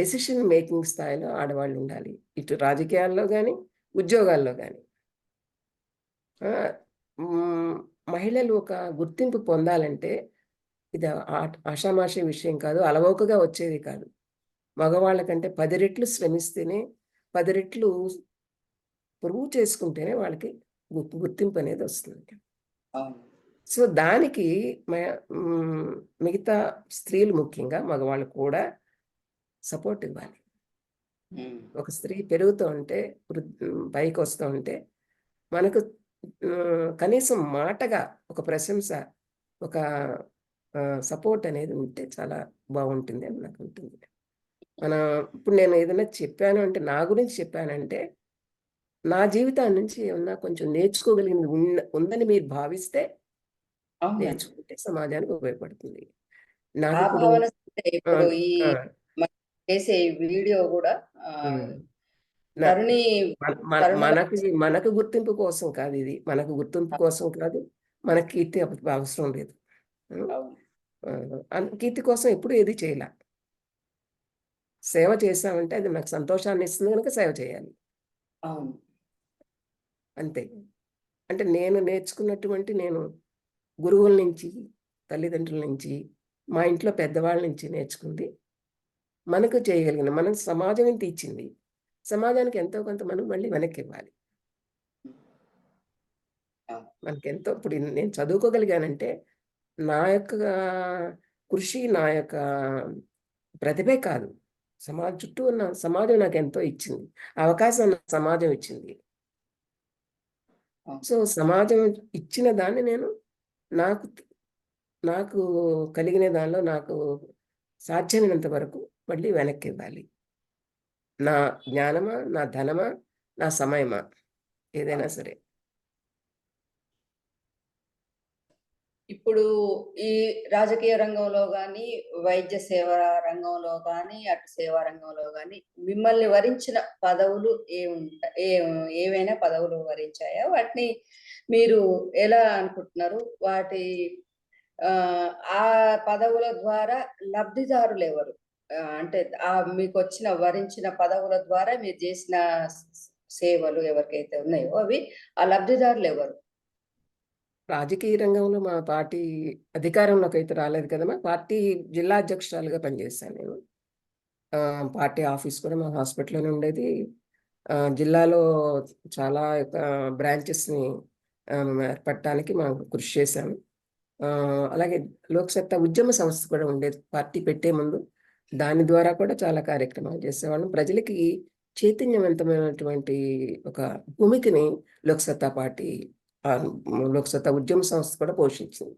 డెసిషన్ మేకింగ్ స్థాయిలో ఆడవాళ్ళు ఉండాలి, ఇటు రాజకీయాల్లో కానీ ఉద్యోగాల్లో కానీ. మహిళలు ఒక గుర్తింపు పొందాలంటే ఇది ఆషామాషి విషయం కాదు, అలవోకగా వచ్చేది కాదు. మగవాళ్ళ కంటే 10 రెట్లు శ్రమిస్తేనే, 10 రెట్లు ప్రూవ్ చేసుకుంటేనే వాళ్ళకి గుర్తింపు అనేది వస్తుంది. సో దానికి మిగతా స్త్రీలు, ముఖ్యంగా మగవాళ్ళు కూడా సపోర్ట్ ఇవ్వాలి. ఒక స్త్రీ పెరుగుతూ ఉంటే, పైకి వస్తూ ఉంటే మనకు కనీసం మాటగా ఒక ప్రశంస, ఒక సపోర్ట్ అనేది ఉంటే చాలా బాగుంటుంది అని నాకు ఉంటుంది. ఇప్పుడు నేను ఏదైనా చెప్పాను అంటే, నా గురించి చెప్పానంటే, నా జీవితాన్ని నుంచి ఏమన్నా కొంచెం నేర్చుకోగలిగింది ఉందని మీరు భావిస్తే నేర్చుకుంటే సమాజానికి ఉపయోగపడుతుంది. నాకు ఇప్పుడు ఈ చేసే వీడియో కూడా మనకు గుర్తింపు కోసం కాదు, ఇది మనకు గుర్తింపు కోసం కాదు, మన కీర్తి అవసరం లేదు. కీర్తి కోసం ఎప్పుడు ఏది చేయలే. సేవ చేసామంటే అది నాకు సంతోషాన్ని ఇస్తుంది కనుక సేవ చేయాలి, అంతే. అంటే నేను నేర్చుకున్నటువంటి, నేను గురువుల నుంచి, తల్లిదండ్రుల నుంచి, మా ఇంట్లో పెద్దవాళ్ళ నుంచి నేర్చుకుంది, మనకు చేయగలిగిన, మనం సమాజం ఎంత ఇచ్చింది, సమాజానికి ఎంతో కొంత మనం మళ్ళీ వెనక్కి ఇవ్వాలి. ఆ, మనకెంతో ఇప్పుడు నేను చదువుకోగలిగానంటే నా యొక్క కృషి, నా యొక్క ప్రతిభే కాదు. చుట్టూ ఉన్న సమాజం నాకెంతో ఇచ్చింది. అవకాశం నాకు సమాజం ఇచ్చింది. ఆ. సో, సమాజం ఇచ్చిన దాన్ని నేను నాకు నాకు కలిగిన దానిలో నాకు సాధ్యమైనంత వరకు మళ్ళీ వెనక్కివ్వాలి. నా జ్ఞానమా, నా ధనమా, నా సమయమా ఏదైనా సరే. ఇప్పుడు ఈ రాజకీయ రంగంలో కానీ, వైద్య సేవ రంగంలో కానీ, అటు సేవా రంగంలో కానీ మిమ్మల్ని వరించిన పదవులు ఏవైనా పదవులు వరించాయా? వాటిని మీరు ఎలా అనుకుంటున్నారు? వాటి ఆ ఆ పదవుల ద్వారా లబ్ధిదారులు ఎవరు? అంటే మీకు వచ్చిన వరించిన పదవుల ద్వారా మీరు చేసిన సేవలు ఎవరికైతే ఉన్నాయో అవి ఆ లబ్ధిదారులు ఎవరు? రాజకీయ రంగంలో మా పార్టీ అధికారంలోకి అయితే రాలేదు కదా! మా పార్టీ జిల్లా అధ్యక్షురాలుగా పనిచేశాను నేను. పార్టీ ఆఫీస్ కూడా మా హాస్పిటల్‌లోనే ఉండేది. జిల్లాలో చాలా బ్రాంచెస్‌ని ఏర్పడటానికి మేము కృషి చేశాము. అలాగే లోక్సత్తా ఉద్యమ సంస్థ కూడా ఉండేది పార్టీ పెట్టే ముందు. దాని ద్వారా కూడా చాలా కార్యక్రమాలు చేసేవాళ్ళం. ప్రజలకి చైతన్యవంతమైనటువంటి ఒక భూమికని లోక్సత్తా పార్టీ లోక్సత్తా ఉద్యమ సంస్థ కూడా పోషించింది.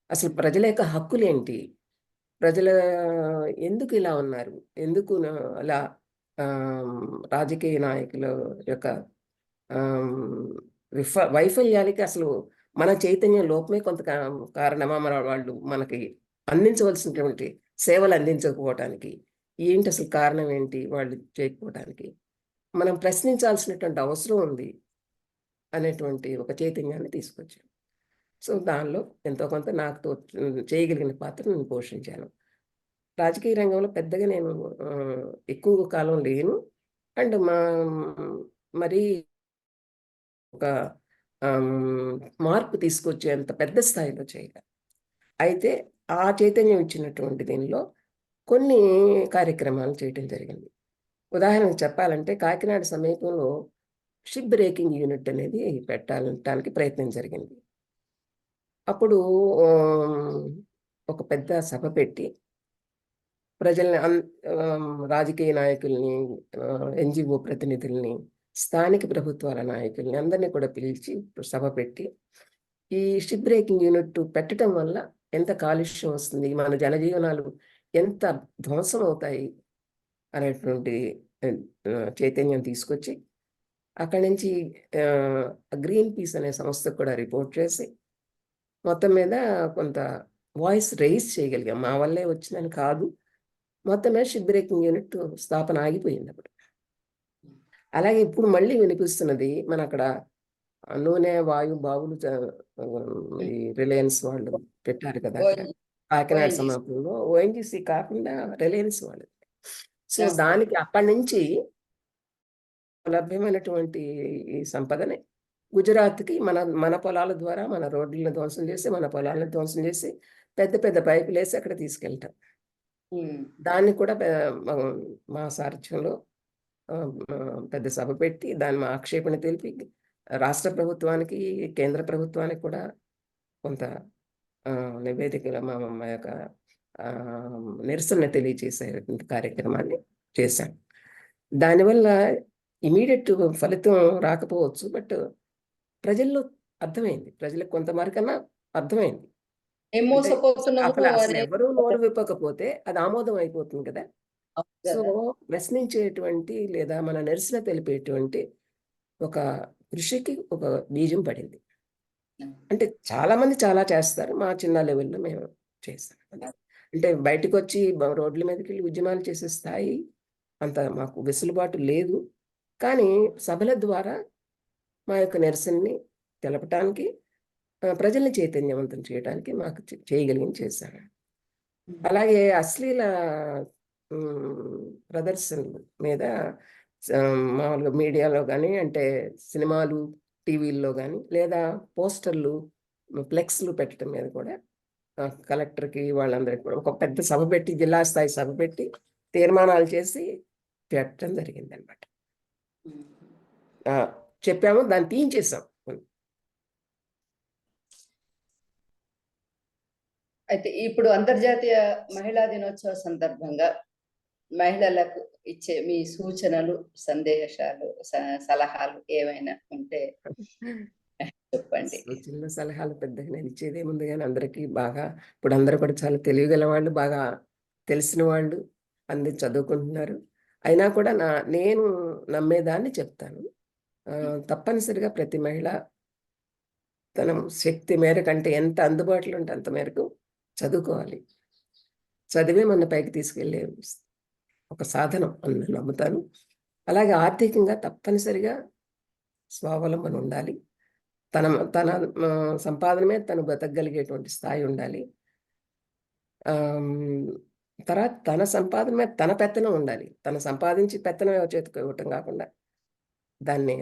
అసలు ప్రజల యొక్క హక్కులేంటి? ప్రజల ఎందుకు ఇలా ఉన్నారు? ఎందుకు అలా రాజకీయ నాయకుల యొక్క ఆహ్, వైఫల్యాలకి అసలు మన చైతన్యం లోపమే కొంత కారణమా? వాళ్ళు మనకి అందించవలసినటువంటి సేవలు అందించకపోవటానికి. ఏంటి అసలు కారణం ఏంటి వాళ్ళు చేయకపోవటానికి? మనం ప్రశ్నించాల్సినటువంటి అవసరం ఉంది అనేటువంటి ఒక చైతన్యాన్ని తీసుకొచ్చాను. సో, దానిలో ఎంతో కొంత నాకు చేయగలిగిన పాత్ర నేను పోషించాను. రాజకీయ రంగంలో పెద్దగా నేను ఎక్కువ కాలం లేను. అండ్ మరీ ఒక మార్పు తీసుకొచ్చేంత పెద్ద స్థాయిలో చేయలే. అయితే ఆ చైతన్యం ఇచ్చినటువంటి దీనిలో కొన్ని కార్యక్రమాలు చేయటం జరిగింది. ఉదాహరణకు చెప్పాలంటే కాకినాడ సమీపంలో షిప్ బ్రేకింగ్ యూనిట్ అనేది పెట్టాలనటానికి ప్రయత్నం జరిగింది. అప్పుడు ఒక పెద్ద సభ పెట్టి ప్రజల్ని రాజకీయ నాయకుల్ని, ఎన్‌జీఓ ప్రతినిధుల్ని, స్థానిక ప్రభుత్వాల నాయకుల్ని అందరిని కూడా పిలిచి సభ పెట్టి, ఈ షిప్ బ్రేకింగ్ యూనిట్ పెట్టటం వల్ల ఎంత కాలుష్యం వస్తుంది, మన జనజీవనాలు ఎంత ధ్వంసం అవుతాయి అనేటువంటి చైతన్యం తీసుకొచ్చి, అక్కడి నుంచి గ్రీన్ పీస్ అనే సంస్థకు కూడా రిపోర్ట్ చేసి, మొత్తం మీద కొంత వాయిస్ రైజ్ చేయగలిగాం. మా వల్లే వచ్చిందని కాదు. మొత్తం మీద షిప్ బ్రేకింగ్ యూనిట్ స్థాపన ఆగిపోయిందప్పుడు. అలాగే ఇప్పుడు మళ్ళీ వినిపిస్తున్నది మనక్కడ నూనె, వాయు బావులు ఈ రిలయన్స్ వాళ్ళు పెట్టారు కదా! అక్కడ కాకినాడ ఓఎన్జీసీ. సమీపంలో ఓఎన్‌జీసీ కాకుండా రిలయన్స్ వాళ్ళది. సో, దానికి అప్పటినుంచి లభ్యమైనటువంటి ఈ సంపదని గుజరాత్‌కి మన మన పొలాల ద్వారా మన రోడ్లను ధ్వంసం చేసి, మన పొలాలను ధ్వంసం చేసి, పెద్ద పెద్ద పైపులేసి అక్కడ తీసుకెళ్ళటం. దాన్ని కూడా మా సారథ్యంలో పెద్ద సభ పెట్టి దాన్ని మా ఆక్షేపణ తెలిపి రాష్ట్ర ప్రభుత్వానికి, కేంద్ర ప్రభుత్వానికి కూడా కొంత నివేదికలు మా యొక్క నిరసన తెలియజేసేటువంటి కార్యక్రమాన్ని చేశాం. దానివల్ల ఇమ్మీడియేట్ ఫలితం రాకపోవచ్చు. బట్ ప్రజల్లో అర్థమైంది. ప్రజలకు కొంతవరకన్నా అర్థమైంది. ఏం అంటే మోసపోతున్నాము అసలు అనే ఎవరు నోరు విప్పకపోతే అది ఆమోదం అయిపోతుంది కదా! సో, ప్రశ్నించేటువంటి లేదా మన నిరసన తెలిపేటువంటి ఒక కృషికి ఒక బీజం పడింది. అంటే చాలామంది చాలా చేస్తారు. మా చిన్న లెవెల్‌లో మేము చేస్తాం. అంటే బయటకొచ్చి రోడ్ల మీదకెళ్ళి ఉద్యమాలు చేసే స్థాయి అంత మాకు వెసులుబాటు లేదు. కానీ సభల ద్వారా మా యొక్క నిరసనని తెలపటానికి, ప్రజల్ని చైతన్యవంతం చేయడానికి మాకు చేయగలిగింది చేశాము. అలాగే అశ్లీల ప్రదర్శనలు మీద మామూలుగా మీడియాలో గానీ, అంటే సినిమాలు, టీవీల్లో గానీ, లేదా పోస్టర్‌లు, ఫ్లెక్స్‌లు పెట్టడం మీద కూడా కలెక్టర్‌కి వాళ్ళందరికి కూడా ఒక పెద్ద సభ పెట్టి, జిల్లా స్థాయి సభ పెట్టి, తీర్మానాలు చేసి పెట్టడం జరిగిందనమాట. చెప్పాము, దాన్ని తీయించేసాం. అయితే ఇప్పుడు అంతర్జాతీయ మహిళా దినోత్సవ సందర్భంగా మహిళలకు ఇచ్చే మీ సూచనలు, సందేశాలు, సలహాలు ఏమైనా ఉంటే చెప్పండి. చిన్న సలహాలు పెద్దగా నేను ఇచ్చేదేముంది కానీ అందరికీ బాగా ఇప్పుడు అందరూ కూడా చాలా తెలివిగల వాళ్ళు, బాగా తెలిసిన వాళ్ళు, అందరు చదువుకుంటున్నారు. అయినా కూడా నేను నమ్మేదాన్ని చెప్తాను. తప్పనిసరిగా ప్రతి మహిళ తన శక్తి మేరకు, అంటే ఎంత అందుబాటులో ఉంటే అంత మేరకు చదువుకోవాలి. చదివే మన పైకి తీసుకెళ్ళే ఒక సాధనం అని నేను నమ్ముతాను. అలాగే ఆర్థికంగా తప్పనిసరిగా స్వావలంబన ఉండాలి. తన తన సంపాదన మీద తను బతకగలిగేటువంటి స్థాయి ఉండాలి. తర్వాత తన సంపాదన మీద తన పెత్తనం ఉండాలి. తను సంపాదించి పెత్తనం చేతికి ఇవ్వటం కాకుండా దాన్ని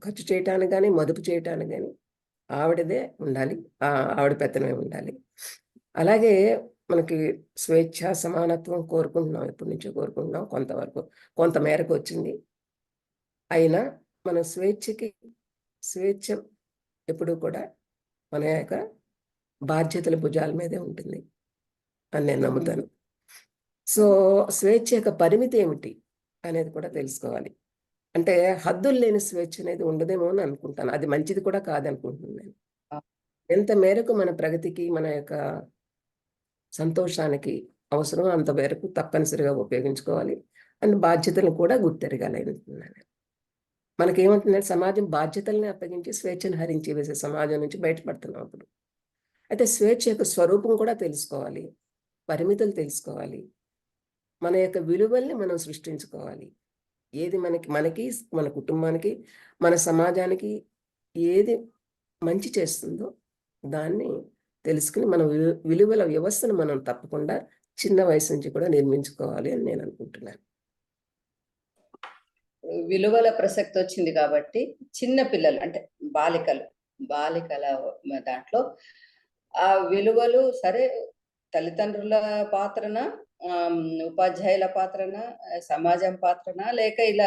ఖర్చు చేయటానికి కానీ, మదుపు చేయటానికి కానీ ఆవిడదే ఉండాలి. ఆవిడ పెత్తనమే ఉండాలి. అలాగే మనకి స్వేచ్ఛ, సమానత్వం కోరుకుంటున్నాం. ఎప్పటి నుంచో కోరుకుంటున్నాం. కొంతవరకు కొంత మేరకు వచ్చింది. అయినా మన స్వేచ్ఛ ఎప్పుడూ కూడా మన యొక్క బాధ్యతల భుజాల మీదే ఉంటుంది అని నేను నమ్ముతాను. సో స్వేచ్ఛ యొక్క పరిమితి ఏమిటి అనేది కూడా తెలుసుకోవాలి. అంటే హద్దులు లేని స్వేచ్ఛ అనేది ఉండదేమో అని అనుకుంటాను. అది మంచిది కూడా కాదనుకుంటున్నాను నేను. ఎంత మేరకు మన ప్రగతికి, మన యొక్క సంతోషానికి అవసరం అంత మేరకు తప్పనిసరిగా ఉపయోగించుకోవాలి. అండ్ బాధ్యతలను కూడా గుర్తెరగాలి అనుకుంటున్నాను. మనకేమంటుందంటే సమాజం బాధ్యతల్ని అప్పగించి స్వేచ్ఛను హరించి వేసే సమాజం నుంచి బయటపడుతున్నాం అప్పుడు. అయితే స్వేచ్ఛ యొక్క స్వరూపం కూడా తెలుసుకోవాలి. పరిమితులు తెలుసుకోవాలి. మన యొక్క విలువల్ని మనం సృష్టించుకోవాలి. ఏది మనకి మన కుటుంబానికి, మన సమాజానికి ఏది మంచి చేస్తుందో దాన్ని తెలుసుకుని మన విలువల వ్యవస్థను మనం తప్పకుండా చిన్న వయసు నుంచి కూడా నిర్మించుకోవాలి అని నేను అనుకుంటున్నాను. విలువల ప్రసక్తి వచ్చింది కాబట్టి చిన్న పిల్లలు అంటే బాలికల దాంట్లో ఆ విలువలు సరే తల్లిదండ్రుల పాత్రన, ఉపాధ్యాయుల పాత్రన, సమాజం పాత్రన, లేక ఇలా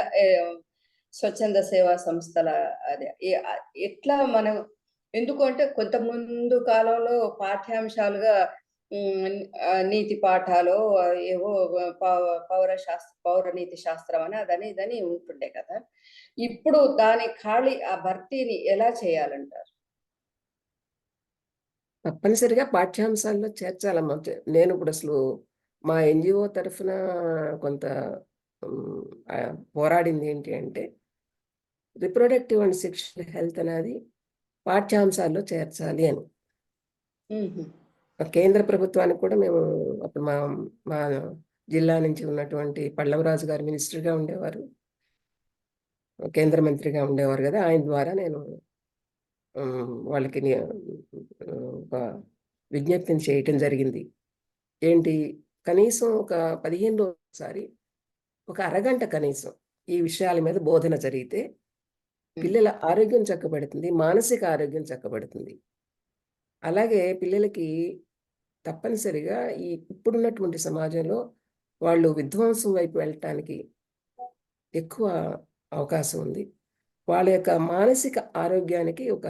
స్వచ్ఛంద సేవా సంస్థల అదే ఎట్లా మనం, ఎందుకంటే కొంత ముందు కాలంలో పాఠ్యాంశాలుగా నీతి పాఠాలు ఏవో పౌరనీతి శాస్త్రం అని అదని ఇదని ఉంటుండే కదా. ఇప్పుడు దాని ఖాళీ ఆ భర్తీని ఎలా చేయాలంటారు? తప్పనిసరిగా పాఠ్యాంశాల్లో చేర్చాలమ్మా. నేను ఇప్పుడు అసలు మా ఎన్జిఓ తరఫున కొంత పోరాడింది ఏంటి అంటే రిప్రొడక్టివ్ అండ్ సెక్షువల్ హెల్త్ అనేది పాఠ్యాంశాల్లో చేర్చాలి అని. కేంద్ర ప్రభుత్వానికి కూడా మేము అప్పుడు మా జిల్లా నుంచి ఉన్నటువంటి పల్లవరాజు గారు మినిస్టర్గా ఉండేవారు, కేంద్ర మంత్రిగా ఉండేవారు కదా. ఆయన ద్వారా నేను వాళ్ళకి ఒక విజ్ఞప్తిని చేయటం జరిగింది. ఏంటి, కనీసం ఒక 15 రోజులసారి ఒక అరగంట కనీసం ఈ విషయాల మీద బోధన జరిగితే పిల్లల ఆరోగ్యం చక్కబడుతుంది, మానసిక ఆరోగ్యం చక్కబడుతుంది. అలాగే పిల్లలకి తప్పనిసరిగా ఇప్పుడున్నటువంటి సమాజంలో వాళ్ళు విధ్వంసం వైపు వెళ్ళటానికి ఎక్కువ అవకాశం ఉంది. వాళ్ళ యొక్క మానసిక ఆరోగ్యానికి ఒక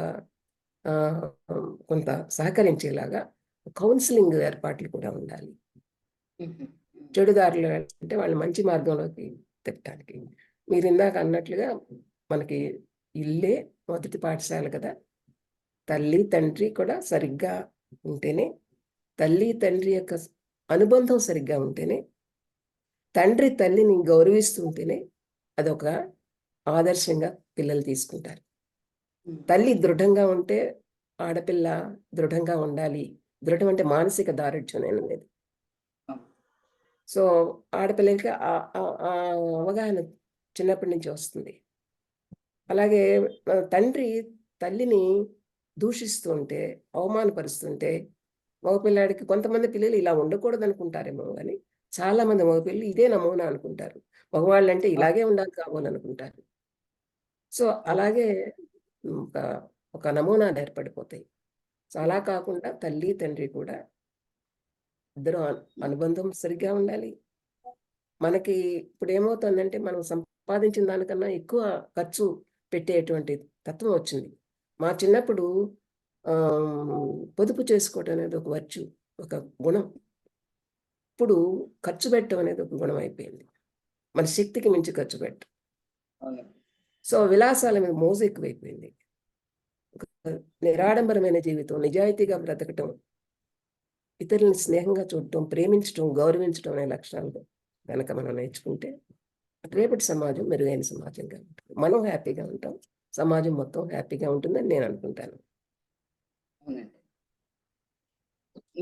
కొంత సహకరించేలాగా కౌన్సిలింగ్ ఏర్పాట్లు కూడా ఉండాలి. చెడుదారులు అంటే వాళ్ళు మంచి మార్గంలోకి తిప్పడానికి. మీరు ఇందాక అన్నట్లుగా మనకి ఇల్లే మొదటి పాఠశాల కదా. తల్లి తండ్రి కూడా సరిగ్గా ఉంటేనే, తల్లి తండ్రి యొక్క అనుబంధం సరిగ్గా ఉంటేనే, తండ్రి తల్లిని గౌరవిస్తుంటేనే అదొక ఆదర్శంగా పిల్లలు తీసుకుంటారు. తల్లి దృఢంగా ఉంటే ఆడపిల్ల దృఢంగా ఉండాలి. దృఢం అంటే మానసిక దారుఢ్యం అనేది. సో ఆడపిల్లలకి అవగాహన చిన్నప్పటి నుంచి వస్తుంది. అలాగే తండ్రి తల్లిని దూషిస్తూ ఉంటే, అవమానపరుస్తుంటే మగపిల్లాడికి, కొంతమంది పిల్లలు ఇలా ఉండకూడదు అనుకుంటారేమో కానీ చాలా మంది మగపిల్లలు ఇదే నమూనా అనుకుంటారు. మగవాళ్ళు అంటే ఇలాగే ఉండాలి కాబోలు అనుకుంటారు. సో అలాగే ఒక నమూనాలు ఏర్పడిపోతాయి. సో అలా కాకుండా తల్లి తండ్రి కూడా ఇద్దరు అనుబంధం సరిగ్గా ఉండాలి. మనకి ఇప్పుడు ఏమవుతుందంటే మనం సంపాదించిన దానికన్నా ఎక్కువ ఖర్చు పెట్టేటువంటి తత్వం వచ్చింది. మా చిన్నప్పుడు పొదుపు చేసుకోవటం అనేది ఒక వర్చ్యూ, ఒక గుణం. ఇప్పుడు ఖర్చు పెట్టడం అనేది ఒక గుణం అయిపోయింది. మన శక్తికి మించి ఖర్చు పెట్టం. అవును. సో విలాసాల మీద మోజు ఎక్కువైపోయింది. ఒక నిరాడంబరమైన జీవితం, నిజాయితీగా బ్రతకటం, ఇతరులను స్నేహంగా చూడటం, ప్రేమించటం, గౌరవించటం అనే లక్షణాలు కనుక మనం నేర్చుకుంటే రేపటి సమాజం మెరుగైన సమాజంగా ఉంటుంది. మనం హ్యాపీగా ఉంటాం, సమాజం మొత్తం హ్యాపీగా ఉంటుందని నేను అనుకుంటాను. అవునండి.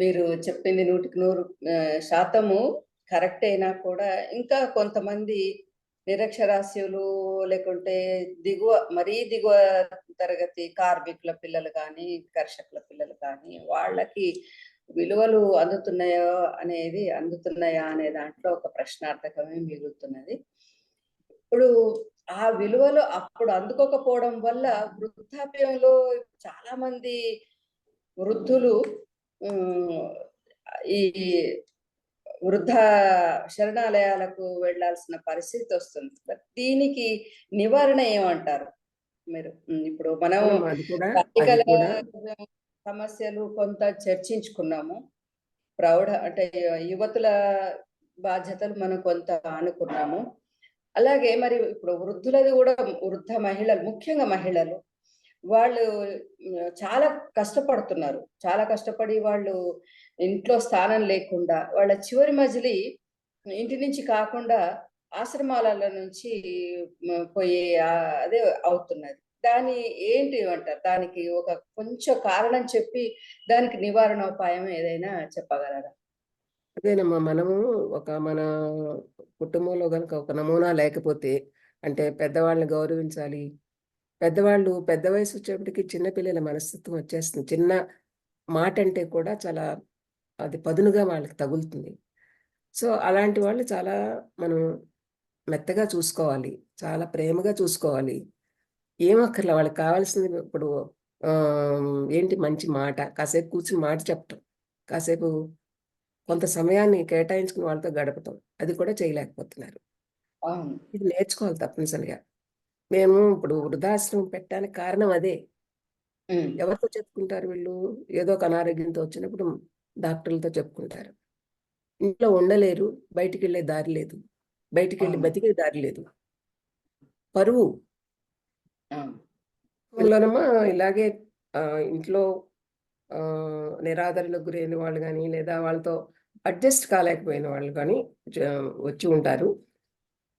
మీరు చెప్పింది 100% కరెక్ట్ అయినా కూడా ఇంకా కొంతమంది నిరక్షరాస్యులు, లేకుంటే మరీ దిగువ తరగతి కార్మికుల పిల్లలు కానీ, కర్షకుల పిల్లలు కానీ, వాళ్ళకి విలువలు అందుతున్నాయా అనే దాంట్లో ఒక ప్రశ్నార్థకమే మిగులుతున్నది. ఇప్పుడు ఆ విలువలు అప్పుడు అందుకోకపోవడం వల్ల వృద్ధాప్యంలో చాలా మంది వృద్ధులు ఈ వృద్ధ శరణాలయాలకు వెళ్ళాల్సిన పరిస్థితి వస్తుంది. దీనికి నివారణ ఏమంటారు మీరు? ఇప్పుడు మనం అది కూడా ప్రాక్టికల్ సమస్యలు కొంత చర్చించుకున్నాము. అంటే యువతుల బాధ్యతలు మనం కొంత అనుకున్నాము. అలాగే మరి ఇప్పుడు వృద్ధులది కూడా, వృద్ధ మహిళలు, ముఖ్యంగా మహిళలు, వాళ్ళు చాలా కష్టపడుతున్నారు. చాలా కష్టపడి వాళ్ళు ఇంట్లో స్థానం లేకుండా వాళ్ళ చివరి మజిలీ ఇంటి నుంచి కాకుండా ఆశ్రమాలలో నుంచి పోయే అదే అవుతున్నది. దాని ఏంటి అంటారు? దానికి ఒక కొంచెం కారణం చెప్పి దానికి నివారణోపాయం ఏదైనా చెప్పగలరా? అదేనమ్మా, మనము మన కుటుంబంలో కనుక ఒక నమూనా లేకపోతే, అంటే పెద్దవాళ్ళని గౌరవించాలి. పెద్దవాళ్ళు పెద్ద వయసు వచ్చేప్పటికి చిన్నపిల్లల మనస్తత్వం వచ్చేస్తుంది. చిన్న మాట అంటే కూడా చాలా అది పదునుగా వాళ్ళకి తగులుతుంది. సో అలాంటి వాళ్ళు చాలా మనం మెత్తగా చూసుకోవాలి, చాలా ప్రేమగా చూసుకోవాలి. ఏమక్కర్లే, వాళ్ళకి కావాల్సింది ఇప్పుడు ఏంటి, మంచి మాట, కాసేపు కూర్చుని మాట చెప్పటం, కాసేపు కొంత సమయాన్ని కేటాయించుకుని వాళ్ళతో గడపటం, అది కూడా చేయలేకపోతున్నారు. అవును. ఇది నేర్చుకోవాలి తప్పనిసరిగా. మేము ఇప్పుడు వృద్ధాశ్రమం పెట్టడానికి కారణం అదే. ఎవరితో చెప్పుకుంటారు వీళ్ళు? ఏదో ఒక అనారోగ్యంతో వచ్చినప్పుడు డాక్టర్లతో చెప్పుకుంటారు. ఇంట్లో ఉండలేరు, బయటికెళ్ళే దారి లేదు, బయటికెళ్ళి బతికే దారి లేదు, పరువు. లోనమ్మా ఇలాగే ఇంట్లో నిరాదరణకు గురైన వాళ్ళు కానీ, లేదా వాళ్ళతో అడ్జస్ట్ కాలేకపోయిన వాళ్ళు కానీ వచ్చి ఉంటారు.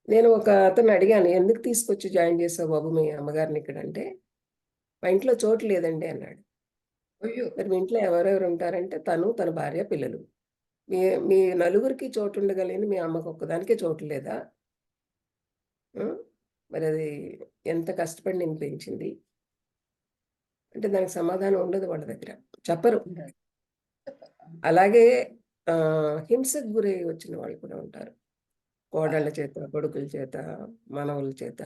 నేను ఒక అతన్ని అడిగాను, ఎందుకు తీసుకొచ్చి జాయిన్ చేసావు బాబు మీ అమ్మగారిని ఇక్కడ అంటే, మా ఇంట్లో చోటు లేదండి అన్నాడు. మరి మీ ఇంట్లో ఎవరెవరు ఉంటారంటే, తన భార్య, పిల్లలు. మీ మీ నలుగురికి చోటు ఉండగలిగింది, మీ అమ్మకు ఒక్కదానికే చోటు లేదా? మరి అది ఎంత కష్టపడి నేను పెంచింది అంటే దానికి సమాధానం ఉండదు వాళ్ళ దగ్గర, చెప్పరు. అలాగే హింసకు గురై వచ్చిన వాళ్ళు కూడా ఉంటారు, కోడళ్ళ చేత, కొడుకుల చేత, మనవల చేత.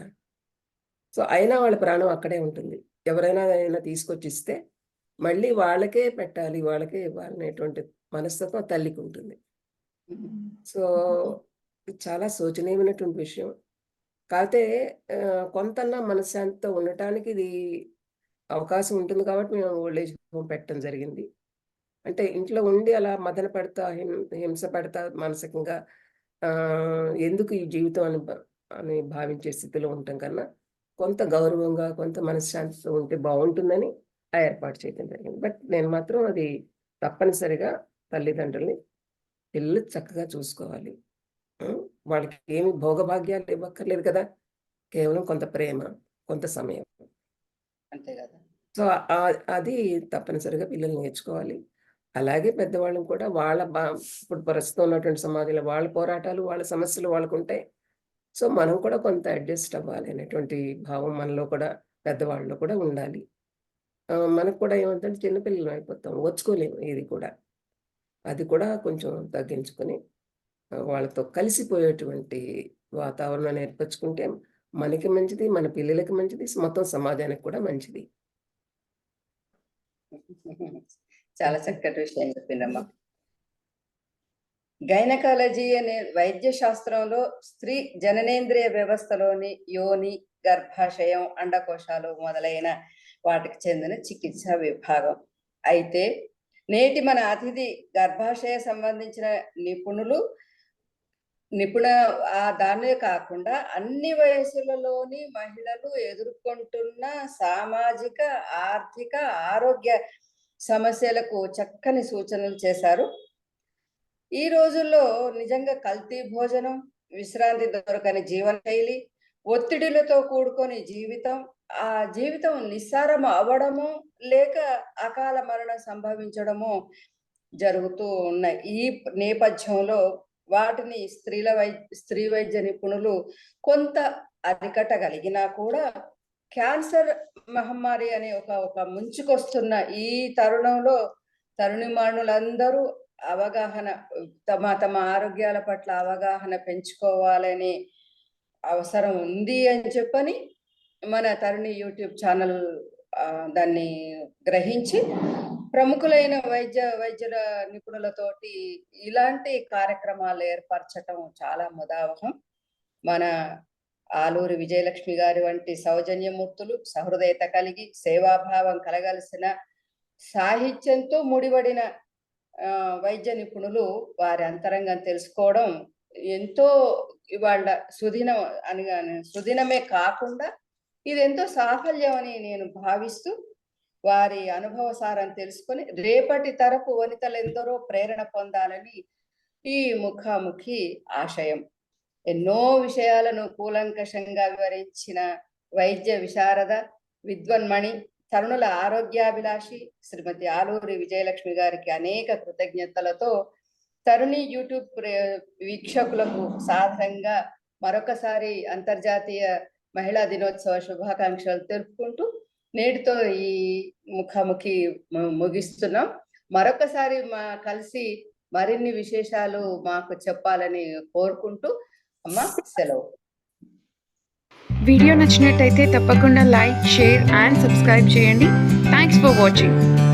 సో అయినా వాళ్ళ ప్రాణం అక్కడే ఉంటుంది. ఎవరైనా తీసుకొచ్చి ఇస్తే మళ్ళీ వాళ్ళకే పెట్టాలి, వాళ్ళకే ఇవ్వాలనేటువంటి మనస్తత్వం తల్లికి ఉంటుంది. సో ఇది చాలా శోచనీయమైనటువంటి విషయం. కాకపోతే కొంతన్నా మనశ్శాంతితో ఉండటానికి ఇది అవకాశం ఉంటుంది కాబట్టి మేము ఓల్డేజ్ హోమ్ పెట్టడం జరిగింది. అంటే ఇంట్లో ఉండి అలా మదన పడతా, హింస పడతా మానసికంగా ఎందుకు ఈ జీవితం అని భావించే స్థితిలో ఉండటం కన్నా, కొంత గౌరవంగా, కొంత మనశ్శాంతితో ఉంటే బాగుంటుందని ఆ ఏర్పాటు చేయడం జరిగింది. బట్ నేను మాత్రం అది తప్పనిసరిగా తల్లిదండ్రుల్ని పిల్లలు చక్కగా చూసుకోవాలి. వాళ్ళకి ఏమి భోగభాగ్యాలు ఇవ్వక్కర్లేదు కదా, కేవలం కొంత ప్రేమ, కొంత సమయం, అంతే కదా. సో అది తప్పనిసరిగా పిల్లలు నేర్చుకోవాలి. అలాగే పెద్దవాళ్ళం కూడా ఇప్పుడు ప్రస్తుతం ఉన్నటువంటి సమాజంలో వాళ్ళ పోరాటాలు, వాళ్ళ సమస్యలు వాళ్ళకుంటాయి. సో మనం కూడా కొంత అడ్జస్ట్ అవ్వాలి అనేటువంటి భావం మనలో కూడా, పెద్దవాళ్ళలో కూడా ఉండాలి. మనకు కూడా ఏమంటే చిన్నపిల్లలు అయిపోతాం, ఓర్చుకోలేము ఏది కూడా. అది కూడా కొంచెం తగ్గించుకొని వాళ్ళతో కలిసిపోయేటువంటి వాతావరణాన్ని ఏర్పరచుకుంటే మనకి మంచిది, మన పిల్లలకి మంచిది, మొత్తం సమాజానికి కూడా మంచిది. చాలా చక్కటి విషయం చెప్పిందమ్మా. గైనకాలజీ అనే వైద్య శాస్త్రంలో స్త్రీ జననేంద్రియ వ్యవస్థలోని యోని, గర్భాశయం, అండకోశాలు మొదలైన వాటికి చెందిన చికిత్సా విభాగం. అయితే నేటి మన అతిథి గర్భాశయ సంబంధించిన దాన్నే కాకుండా అన్ని వయసులలోని మహిళలు ఎదుర్కొంటున్న సామాజిక, ఆర్థిక, ఆరోగ్య సమస్యలకు చక్కని సూచనలు చేశారు. ఈ రోజుల్లో నిజంగా కల్తీ భోజనం, విశ్రాంతి దొరకని జీవనశైలి, ఒత్తిడిలతో కూడుకొని ఆ జీవితం నిస్సారం అవ్వడము లేక అకాల మరణం సంభవించడము జరుగుతూ ఉన్నాయి. ఈ నేపథ్యంలో వాటిని స్త్రీ వైద్య నిపుణులు కొంత అరికట్టగలిగినా కూడా క్యాన్సర్ మహమ్మారి అనే ఒక ముంచుకొస్తున్న ఈ తరుణంలో తరుణిమానులందరూ అవగాహన తమ ఆరోగ్యాల పట్ల అవగాహన పెంచుకోవాలనే అవసరం ఉంది అని చెప్పని మన తరుణి యూట్యూబ్ ఛానల్ దాన్ని గ్రహించి ప్రముఖులైన వైద్యుల నిపుణులతోటి ఇలాంటి కార్యక్రమాలు ఏర్పరచటం చాలా ముదావహం. మన ఆలూరి విజయలక్ష్మి గారి వంటి సౌజన్యమూర్తులు, సహృదయత కలిగి సేవాభావం కలగలిసిన సాహిత్యంతో ముడిపడిన వైద్య నిపుణులు వారి అంతరంగం తెలుసుకోవడం ఎంతో ఇవాళ సుదినమే కాకుండా ఇది ఎంతో సాఫల్యం అని నేను భావిస్తూ వారి అనుభవ సారం తెలుసుకొని రేపటి తరపు వనితలెందరో ప్రేరణ పొందాలని ఈ ముఖాముఖి ఆశయం. ఎన్నో విషయాలను కూలంకషంగా వివరించిన వైద్య విశారద, విద్వన్మణి, తరుణుల ఆరోగ్యాభిలాషి శ్రీమతి ఆలూరి విజయలక్ష్మి గారికి అనేక కృతజ్ఞతలతో తరుణి యూట్యూబ్ వీక్షకులకు సాధారణంగా మరొకసారి అంతర్జాతీయ మహిళా దినోత్సవ శుభాకాంక్షలు తెలుపుకుంటూ నేటితో ఈ ముఖాముఖి ముగిస్తున్నాం. మరొకసారి కలిసి మరిన్ని విశేషాలు మాకు చెప్పాలని కోరుకుంటూ అమ్మ సెలవు. వీడియో నచ్చినట్టయితే తప్పకుండా లైక్, షేర్ అండ్ సబ్స్క్రైబ్ చేయండి. Thanks for watching.